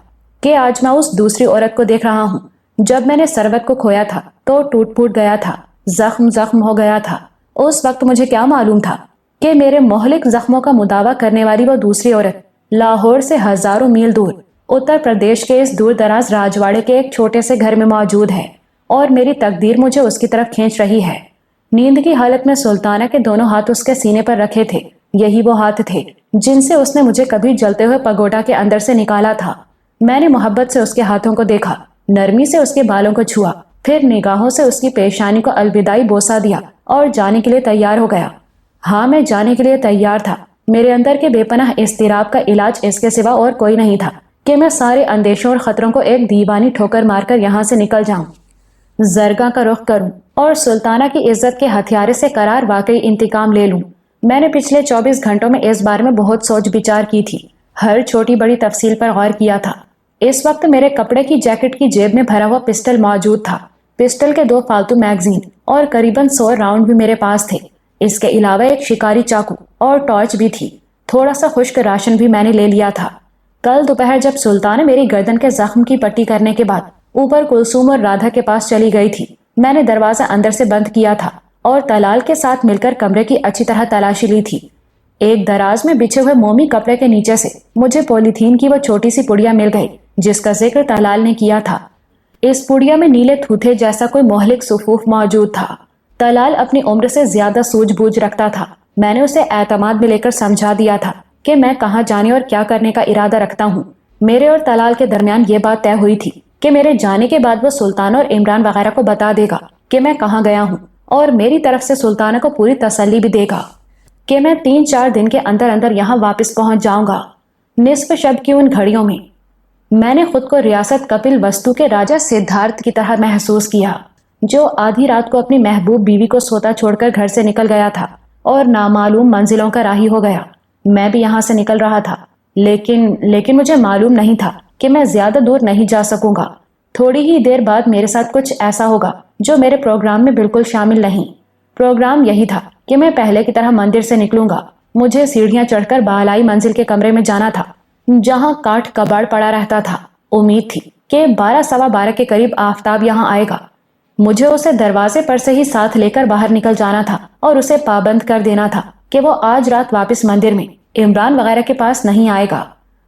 کہ آج میں اس دوسری عورت کو دیکھ رہا ہوں۔ جب میں نے ثروت کو کھویا تھا تو ٹوٹ پھوٹ گیا تھا، زخم ہو گیا تھا۔ اس وقت مجھے کیا معلوم تھا کہ میرے مہلک زخموں کا مداوع کرنے والی وہ دوسری عورت لاہور سے ہزاروں میل دور اتر پردیش کے اس دور دراز راجواڑے کے ایک چھوٹے سے گھر میں موجود ہے اور میری تقدیر مجھے اس کی طرف کھینچ رہی ہے۔ نیند کی حالت میں سلطانہ کے دونوں ہاتھ اس کے سینے پر رکھے تھے۔ یہی وہ ہاتھ تھے جن سے اس نے مجھے کبھی جلتے ہوئے پگوڈا کے اندر سے نکالا تھا۔ میں نے محبت سے اس کے ہاتھوں کو دیکھا، نرمی سے اس کے بالوں کو چھوا، پھر نگاہوں سے اس کی پیشانی کو الوداعی بوسہ دیا اور جانے کے لیے تیار ہو گیا۔ ہاں میں جانے کے لیے تیار تھا۔ میرے اندر کے بے پناہ اضطراب کا علاج اس کے سوا اور کوئی نہیں تھا کہ میں سارے اندیشوں اور خطروں کو ایک دیوانی ٹھوکر مار کر یہاں سے نکل جاؤں، زرگاں کا رخ کروں اور سلطانہ کی عزت کے ہتھیارے سے قرار واقعی انتقام لے لوں۔ میں نے پچھلے 24 گھنٹوں میں اس بارے میں بہت سوچ بچار کی تھی۔ ہر چھوٹی بڑی تفصیل پر غور کیا تھا۔ اس وقت میرے کپڑے کی جیکٹ کی جیب میں بھرا ہوا پسٹل موجود تھا۔ پسٹل کے 2 فالتو میگزین اور قریباً 100 راؤنڈ بھی میرے پاس تھے۔ اس کے علاوہ ایک شکاری چاقو اور ٹارچ بھی تھی۔ تھوڑا سا خشک راشن بھی میں نے لے لیا تھا۔ کل دوپہر جب سلطانہ میری گردن کے زخم کی پٹی کرنے کے بعد اوپر کلثوم اور رادھا کے پاس چلی گئی تھی، میں نے دروازہ اندر سے بند کیا تھا اور طلال کے ساتھ مل کر کمرے کی اچھی طرح تلاشی لی تھی۔ ایک دراز میں بچھے ہوئے مومی کپڑے کے نیچے سے مجھے پولیتھین کی وہ چھوٹی سی پڑیا مل گئی جس کا ذکر طلال نے کیا تھا۔ اس پڑیا میں نیلے تھوتھے جیسا کوئی مہلک صفوف موجود تھا۔ طلال اپنی عمر سے زیادہ سوجھ بوجھ رکھتا تھا۔ میں نے اسے اعتماد میں لے کر سمجھا دیا تھا کہ میں کہاں جانے اور کیا کرنے کا ارادہ رکھتا ہوں۔ میرے اور طلال کے درمیان یہ بات طے ہوئی تھی کہ میرے جانے کے بعد وہ سلطانہ اور عمران وغیرہ کو بتا دے گا کہ میں کہاں گیا ہوں، اور میری طرف سے سلطانہ کو پوری تسلی بھی دے گا کہ میں 3-4 دن کے اندر اندر یہاں واپس پہنچ جاؤں گا۔ نصف شب کی ان گھڑیوں میں نے خود کو ریاست کپل وستو کے راجا سدھارتھ کی طرح محسوس کیا، جو آدھی رات کو اپنی محبوب بیوی کو سوتا چھوڑ کر گھر سے نکل گیا تھا اور نامعلوم منزلوں کا راہی ہو گیا۔ میں بھی یہاں سے نکل رہا تھا، لیکن مجھے معلوم نہیں تھا کہ میں زیادہ دور نہیں جا سکوں گا۔ تھوڑی ہی دیر بعد میرے ساتھ کچھ ایسا ہوگا جو میرے پروگرام میں بالکل شامل نہیں۔ پروگرام یہی تھا کہ میں پہلے کی طرح مندر سے نکلوں گا۔ مجھے سیڑھیاں چڑھ کر بالائی منزل کے کمرے میں جانا تھا جہاں کاٹ کباڑ پڑا رہتا تھا۔ امید تھی کہ 12-12:15 کے قریب آفتاب یہاں آئے گا۔ مجھے اسے دروازے پر سے ہی ساتھ لے کر باہر نکل جانا تھا اور اسے پابند کر دینا تھا کہ وہ آج رات واپس مندر میں عمران وغیرہ کے پاس نہیں آئے گا۔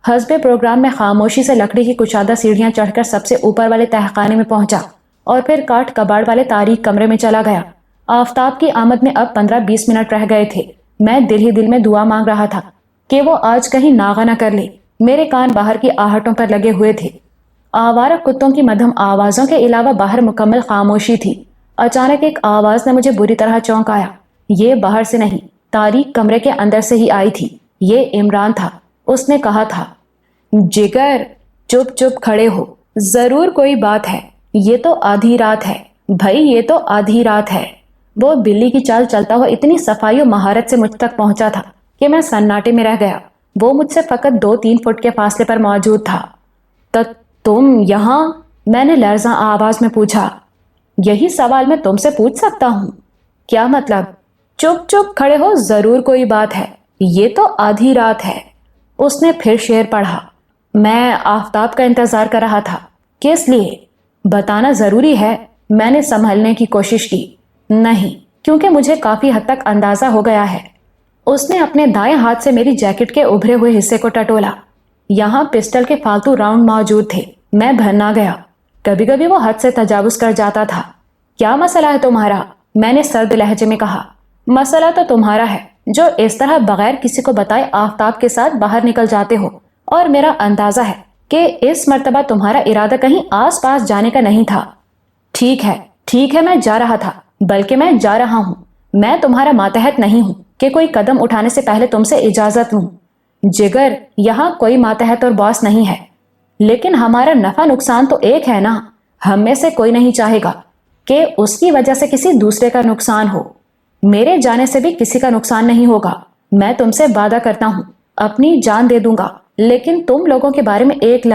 حسب پروگرام میں خاموشی سے لکڑی کی کشادہ سیڑھیاں چڑھ کر سب سے اوپر والے تہخانے میں پہنچا اور پھر کاٹ کباڑ والے تاریک کمرے میں چلا گیا۔ آفتاب کی آمد میں اب 15-20 منٹ رہ گئے تھے۔ میں دل ہی دل میں دعا مانگ رہا تھا کہ وہ آج کہیں ناغہ نہ کر لے۔ میرے کان باہر کی آہٹوں پر لگے ہوئے تھے۔ آوارہ کتوں کی مدھم آوازوں کے علاوہ باہر مکمل خاموشی تھی۔ اچانک ایک آواز نے مجھے بری طرح چونکایا۔ یہ باہر سے نہیں، تاریک کمرے کے اندر سے ہی آئی تھی۔ یہ عمران تھا۔ اس نے کہا تھا، جگر چپ چپ کھڑے ہو، ضرور کوئی بات ہے۔ یہ تو آدھی رات ہے بھائی، یہ تو آدھی رات ہے۔ وہ بلی کی چال چلتا ہوا اتنی صفائی و مہارت سے مجھ تک پہنچا تھا کہ میں سناٹے میں رہ گیا۔ وہ مجھ سے فقط 2-3 فٹ کے فاصلے پر موجود تھا۔ تم یہاں؟ میں نے لرزاں آواز میں پوچھا۔ یہی سوال میں تم سے پوچھ سکتا ہوں؟ کیا مطلب؟ چپ چپ کھڑے ہو، ضرور کوئی بات ہے، یہ تو آدھی رات ہے۔ اس نے پھر شعر پڑھا۔ میں آفتاب کا انتظار کر رہا تھا۔ کس لیے؟ بتانا ضروری ہے۔ میں نے سنبھلنے کی کوشش کی۔ نہیں، کیونکہ مجھے کافی حد تک اندازہ ہو گیا ہے۔ اس نے اپنے دائیں ہاتھ سے میری جیکٹ کے ابھرے ہوئے حصے کو ٹٹولا۔ یہاں پسٹل کے فالتو راؤنڈ موجود تھے۔ میں بھرنا گیا۔ کبھی کبھی وہ حد سے تجاوز کر جاتا تھا۔ کیا مسئلہ ہے تمہارا؟ میں نے سرد لہجے میں کہا۔ مسئلہ تو تمہارا ہے جو اس طرح بغیر کسی کو بتائے آفتاب کے ساتھ باہر نکل جاتے ہو، اور میرا اندازہ ہے کہ اس مرتبہ تمہارا ارادہ کہیں آس پاس جانے کا نہیں تھا۔ ٹھیک ہے، میں جا رہا تھا، بلکہ میں جا رہا ہوں۔ میں تمہارا ماتحت نہیں ہوں کہ کوئی قدم اٹھانے سے پہلے تم سے اجازت لوں۔ جگر، یہاں کوئی ماتحت اور باس نہیں ہے، لیکن ہمارا نفع نقصان تو ایک ہے نا۔ ہم میں سے کوئی نہیں چاہے گا کہ اس کی وجہ سے کسی دوسرے کا نقصان ہو۔ میرے جانے سے بھی کسی کا نقصان نہیں ہوگا۔ میں تم سے وعدہ کرتا ہوں، اپنی جان دے دوں گا، لیکن تم لوگوں کے بارے میں ایک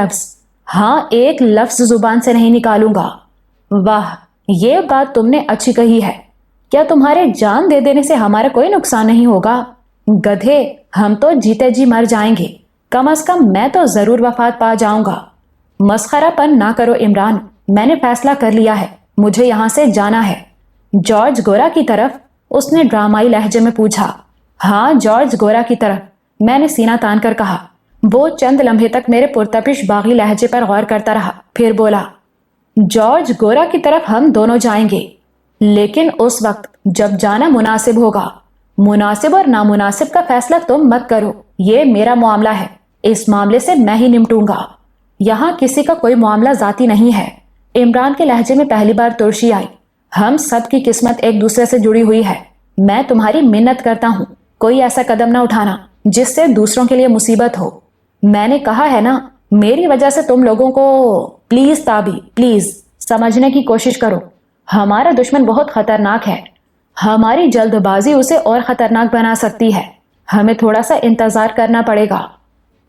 لفظ زبان سے نہیں نکالوں گا۔ واہ، یہ بات تم نے اچھی کہی ہے۔ کیا تمہارے جان دے دینے سے ہمارا کوئی نقصان نہیں ہوگا؟ گدھے، ہم تو جیتے جی مر جائیں گے۔ کم از کم میں تو ضرور وفات پا جاؤں گا۔ مسخرہ پن نہ کرو عمران، میں نے فیصلہ کر لیا ہے، مجھے یہاں سے جانا ہے۔ جارج گورا کی طرف؟ اس نے ڈرامائی لہجے میں پوچھا۔ ہاں، جارج گورا کی طرف، میں نے سینہ تان کر کہا۔ وہ چند لمحے تک میرے پرتپش باغی لہجے پر غور کرتا رہا، پھر بولا، جارج گورا کی طرف ہم دونوں جائیں گے، لیکن اس وقت جب جانا مناسب ہوگا۔ مناسب اور نامناسب کا فیصلہ تم مت کرو، یہ میرا معاملہ ہے، اس معاملے سے میں ہی نمٹوں گا۔ یہاں کسی کا کوئی معاملہ ذاتی نہیں ہے۔ عمران کے لہجے میں پہلی بار ترشی آئی۔ ہم سب کی قسمت ایک دوسرے سے جڑی ہوئی ہے۔ میں تمہاری منت کرتا ہوں، کوئی ایسا قدم نہ اٹھانا جس سے دوسروں کے لیے مصیبت ہو۔ میں نے کہا ہے نا، میری وجہ سے تم لوگوں کو پلیز تابی، پلیز سمجھنے کی کوشش کرو۔ ہمارا دشمن بہت خطرناک ہے، ہماری جلد بازی اسے اور خطرناک بنا سکتی ہے۔ ہمیں تھوڑا سا انتظار کرنا پڑے گا۔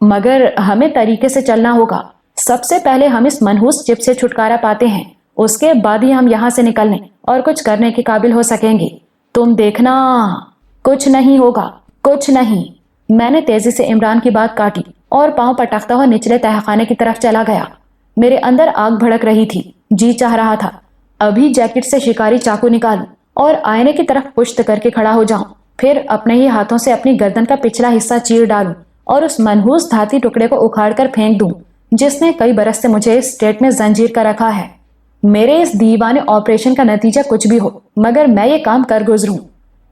مگر ہمیں طریقے سے چلنا ہوگا. سب سے پہلے ہم اس منحوس چپ سے چھٹکارا پاتے ہیں, اس کے بعد ہی ہم یہاں سے نکلنے اور کچھ کرنے کے قابل ہو سکیں گے. تم دیکھنا. کچھ نہیں ہوگا, کچھ نہیں. میں نے تیزی سے عمران کی بات کاٹی اور پاؤں پٹکتا ہوا نچلے تہخانے کی طرف چلا گیا. میرے اندر آگ بھڑک رہی تھی. جی چاہ رہا تھا ابھی جیکٹ سے شکاری چاقو نکالوں اور آئینے کی طرف پشت کر کے کھڑا ہو جاؤں, پھر اپنے ہی ہاتھوں سے اپنی گردن کا پچھلا حصہ چیر ڈالوں اور اس منحوس دھاتی ٹکڑے کو اکھاڑ کر پھینک دوں جس نے کئی برس سے مجھے اس اسٹیٹ میں زنجیر کر رکھا ہے. میرے اس دیوانے آپریشن کا نتیجہ کچھ بھی ہو, مگر میں یہ کام کر گزروں.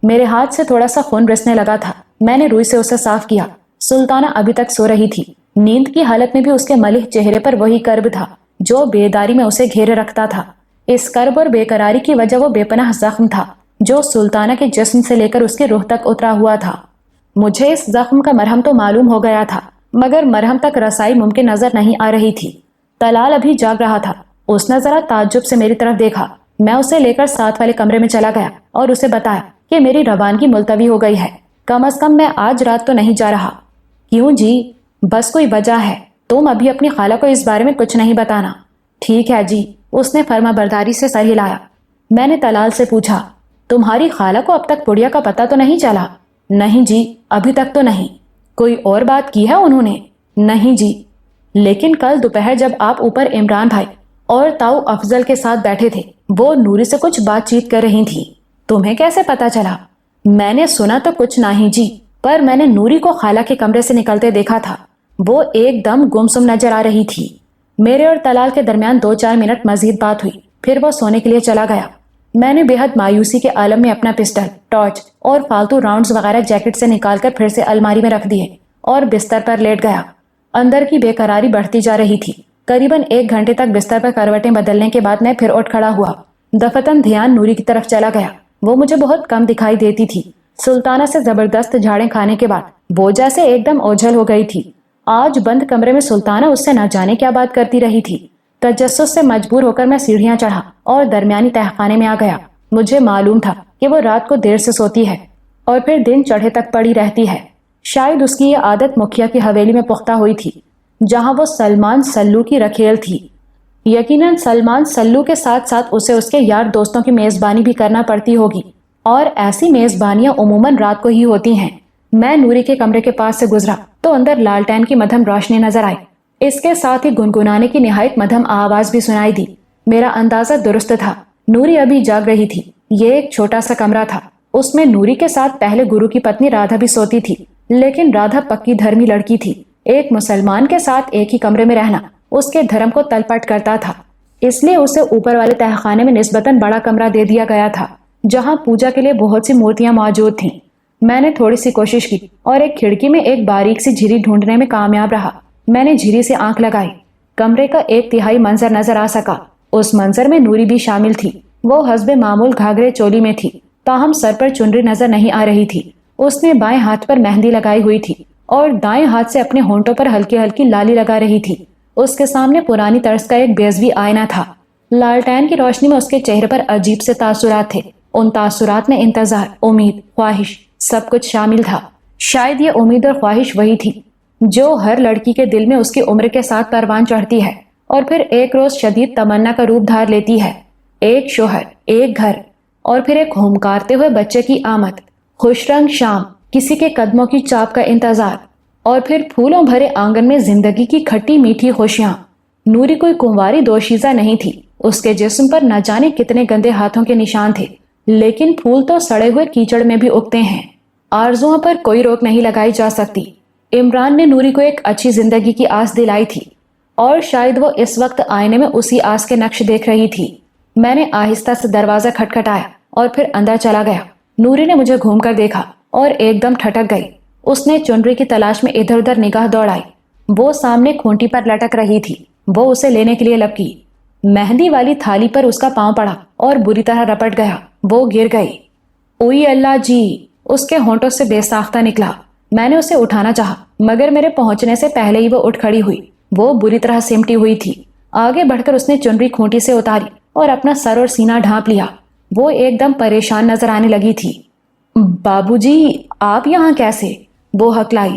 میرے ہاتھ سے تھوڑا سا خون رسنے لگا تھا. میں نے روئی سے اسے صاف کیا. سلطانہ ابھی تک سو رہی تھی. نیند کی حالت میں بھی اس کے ملح چہرے پر وہی کرب تھا جو بیداری میں اسے گھیرے رکھتا تھا. اس کرب اور بے قراری کی وجہ وہ بے پناہ زخم تھا جو سلطانہ کے جسم سے لے کر اس کی روح تک اترا ہوا تھا. مجھے اس زخم کا مرہم تو معلوم ہو گیا تھا, مگر مرہم تک رسائی ممکن نظر نہیں آ رہی تھی. طلال ابھی جاگ رہا تھا. اس نے ذرا تعجب سے میری طرف دیکھا. میں اسے لے کر ساتھ والے کمرے میں چلا گیا اور اسے بتایا کہ میری روانگی ملتوی ہو گئی ہے. کم از کم میں آج رات تو نہیں جا رہا. کیوں جی؟ بس کوئی وجہ ہے. تم ابھی اپنی خالہ کو اس بارے میں کچھ نہیں بتانا. ٹھیک ہے جی. اس نے فرما برداری سے سر ہلایا. میں نے طلال سے پوچھا, تمہاری خالہ کو اب تک پڑیا کا پتہ تو نہیں چلا؟ نہیں جی, ابھی تک تو نہیں. کوئی اور بات کی ہے انہوں نے؟ نہیں جی. لیکن کل دوپہر جب آپ اوپر عمران بھائی اور تاؤ افضل کے ساتھ بیٹھے تھے, وہ نوری سے کچھ بات چیت کر رہی تھی. تمہیں کیسے پتا چلا؟ میں نے سنا تو کچھ نہیں جی, پر میں نے نوری کو خالہ کے کمرے سے نکلتے دیکھا تھا. وہ ایک دم گمسم نظر آ رہی تھی. میرے اور طلال کے درمیان 2-4 منٹ مزید بات ہوئی, پھر وہ سونے کے لیے چلا گیا. میں نے بے حد مایوسی کے عالم میں اپنا پسٹل, ٹارچ اور فالتو راؤنڈز وغیرہ جیکٹ سے نکال کر پھر سے الماری میں رکھ دیے اور بستر پر لیٹ گیا. اندر کی بے قراری بڑھتی جا رہی تھی. قریباً 1 گھنٹے تک بستر پر کروٹیں بدلنے کے بعد میں پھر اٹھ کھڑا ہوا. دفتن دھیان نوری کی طرف چلا گیا. وہ مجھے بہت کم دکھائی دیتی تھی. سلطانہ سے زبردست جھاڑیں کھانے کے بعد وہ جیسے ایک دم اوجھل ہو گئی تھی. آج بند کمرے میں سلطانہ اس سے نہ جانے کیا بات کرتی رہی تھی. تجسس سے مجبور ہو کر میں سیڑھیاں چڑھا اور درمیانی تہخانے میں آ گیا. مجھے معلوم تھا کہ وہ رات کو دیر سے سوتی ہے اور پھر دن چڑھے تک پڑی رہتی ہے. شاید اس کی یہ عادت مکھیا کی حویلی میں پختہ ہوئی تھی جہاں وہ سلمان سلو کی رکھیل تھی. یقیناً سلمان سلو کے ساتھ ساتھ اسے اس کے یار دوستوں کی میزبانی بھی کرنا پڑتی ہوگی, اور ایسی میزبانیاں عموماً رات کو ہی ہوتی ہیں. میں نوری کے کمرے کے پاس سے گزرا تو اندر لالٹین کی مدھم روشنی نظر آئی. اس کے ساتھ ہی گنگنانے کی نہایت مدھم آواز بھی سنائی دی. میرا اندازہ درست تھا. نوری ابھی جاگ رہی تھی. یہ ایک چھوٹا سا کمرہ تھا. اس میں نوری کے ساتھ پہلے گرو کی پتنی رادھا بھی سوتی تھی, لیکن رادھا پکی دھرمی لڑکی تھی. ایک مسلمان کے ساتھ ایک ہی کمرے میں رہنا اس کے دھرم کو تلپٹ کرتا تھا. اس لیے اسے اوپر والے تہخانے میں نسبتاً بڑا کمرہ دے دیا گیا تھا جہاں پوجا کے لیے بہت سی مورتیاں موجود تھیں. میں نے تھوڑی سی کوشش کی اور ایک کھڑکی میں ایک باریک سی جھری ڈھونڈنے میں کامیاب رہا. میں نے جھری سے آنکھ لگائی. کمرے کا 1/3 منظر نظر آ سکا. اس منظر میں نوری بھی شامل تھی. وہ حسب معمول گھاگرے چولی میں تھی, تاہم سر پر چنری نظر نہیں آ رہی تھی. اس نے بائیں ہاتھ پر مہندی لگائی ہوئی تھی اور دائیں ہاتھ سے اپنے ہونٹوں پر ہلکی ہلکی لالی لگا رہی تھی. اس کے سامنے پرانی طرز کا ایک بیزوی آئینہ تھا. لالٹین کی روشنی میں اس کے چہرے پر عجیب سے تاثرات تھے. ان تاثرات میں انتظار, امید, خواہش سب کچھ شامل تھا. شاید یہ امید اور خواہش وہی تھی جو ہر لڑکی کے دل میں اس کی عمر کے ساتھ پروان چڑھتی ہے اور پھر ایک روز شدید تمنا کا روپ دھار لیتی ہے. ایک شوہر, ایک گھر, اور پھر ایک ہمکارتے ہوئے بچے کی آمد, خوش رنگ شام, کسی کے قدموں کی چاپ کا انتظار, اور پھر پھولوں بھرے آنگن میں زندگی کی کھٹی میٹھی خوشیاں. نوری کوئی کنواری دوشیزہ نہیں تھی. اس کے جسم پر نہ جانے کتنے گندے ہاتھوں کے نشان تھے, لیکن پھول تو سڑے ہوئے کیچڑ میں بھی اگتے ہیں. آرزوؤں پر کوئی روک نہیں لگائی جا سکتی. عمران نے نوری کو ایک اچھی زندگی کی آس دلائی تھی اور شاید وہ اس وقت آئینے میں اسی آس کے نقش دیکھ رہی تھی. میں نے آہستہ سے دروازہ کھٹکھٹایا اور پھر اندر چلا گیا. نوری نے مجھے گھوم کر دیکھا اور ایک دم ٹھٹک گئی. اس نے چنری کی تلاش میں ادھر ادھر نگاہ دوڑائی. وہ سامنے کھونٹی پر لٹک رہی تھی. وہ اسے لینے کے لیے لپکی. مہندی والی تھالی پر اس کا پاؤں پڑا اور بری طرح رپٹ گیا. وہ گر گئی. اوئی اللہ جی, اس کے ہونٹوں سے بے ساختہ نکلا. میں نے اسے اٹھانا چاہا مگر میرے پہنچنے سے پہلے ہی وہ اٹھ کھڑی ہوئی. وہ بری طرح سمٹی ہوئی تھی. آگے بڑھ کر اس نے چنری کھونٹی سے اتاری اور اپنا سر اور سینہ ڈھانپ لیا. وہ ایک دم پریشان نظر آنے لگی تھی. بابو جی, آپ یہاں کیسے؟ وہ ہکلائی.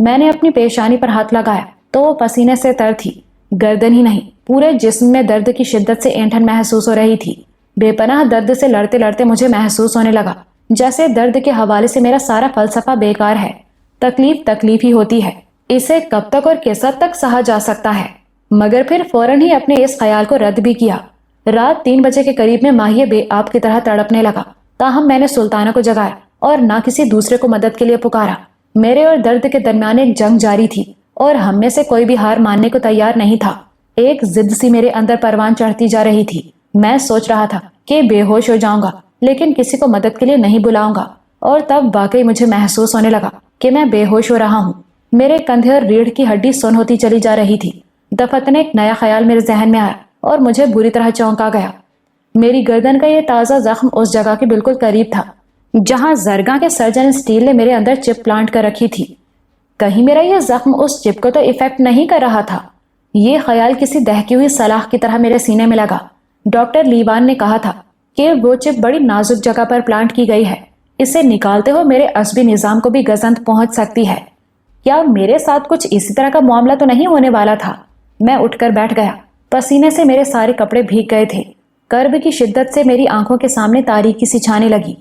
میں نے اپنی پیشانی پر ہاتھ لگایا تو وہ پسینے سے تر تھی، گردن ہی نہیں پورے جسم میں درد کی شدت سے اینٹھن محسوس ہو رہی تھی۔ بے پناہ درد سے لڑتے لڑتے مجھے محسوس ہونے لگا جیسے درد کے حوالے سے میرا سارا فلسفہ بیکار ہے، تکلیف تکلیف ہی ہوتی ہے، اسے کب تک اور کس حد تک سہا جا سکتا ہے۔ مگر پھر فوراً ہی اپنے اس خیال کو رد بھی کیا۔ رات 3 بجے کے قریب میں ماہیے بے آپ کی طرح تڑپنے لگا، تاہم میں نے سلطانہ کو جگایا اور نہ کسی دوسرے کو مدد کے لیے پکارا۔ میرے اور درد کے درمیان ایک جنگ جاری تھی اور ہم میں سے کوئی بھی ہار ماننے کو تیار نہیں تھا۔ ایک ضد سی میرے اندر پروان چڑھتی جا رہی تھی۔ میں سوچ رہا تھا کہ بے ہوش ہو جاؤں گا لیکن کسی کو مدد کے لیے نہیں بلاؤں گا، اور تب واقعی مجھے محسوس ہونے لگا کہ میں بے ہوش ہو رہا ہوں۔ میرے کندھے اور ریڑھ کی ہڈی سن ہوتی چلی جا رہی تھی۔ دفتن ایک نیا خیال میرے ذہن میں آیا اور مجھے بری طرح چونکا گیا۔ میری گردن کا یہ تازہ زخم اس جگہ کے بالکل قریب تھا جہاں زرگاں کے سرجن اسٹیل نے میرے اندر چپ پلانٹ کر رکھی تھی۔ کہیں میرا یہ زخم اس چپ کو تو ایفیکٹ نہیں کر رہا تھا؟ یہ خیال کسی دہکی ہوئی سلاخ کی طرح میرے سینے میں لگا۔ ڈاکٹر لیوان نے کہا تھا کہ وہ چپ بڑی نازک جگہ پر پلانٹ کی گئی ہے، اسے نکالتے ہوئے میرے عصبی نظام کو بھی گزند پہنچ سکتی ہے۔ کیا میرے ساتھ کچھ اسی طرح کا معاملہ تو نہیں ہونے والا تھا؟ میں اٹھ کر بیٹھ گیا۔ پسینے سے میرے سارے کپڑے بھیگ گئے تھے۔ کرب کی شدت سے میری آنکھوں کے سامنے تاریکی سی چھانے لگی۔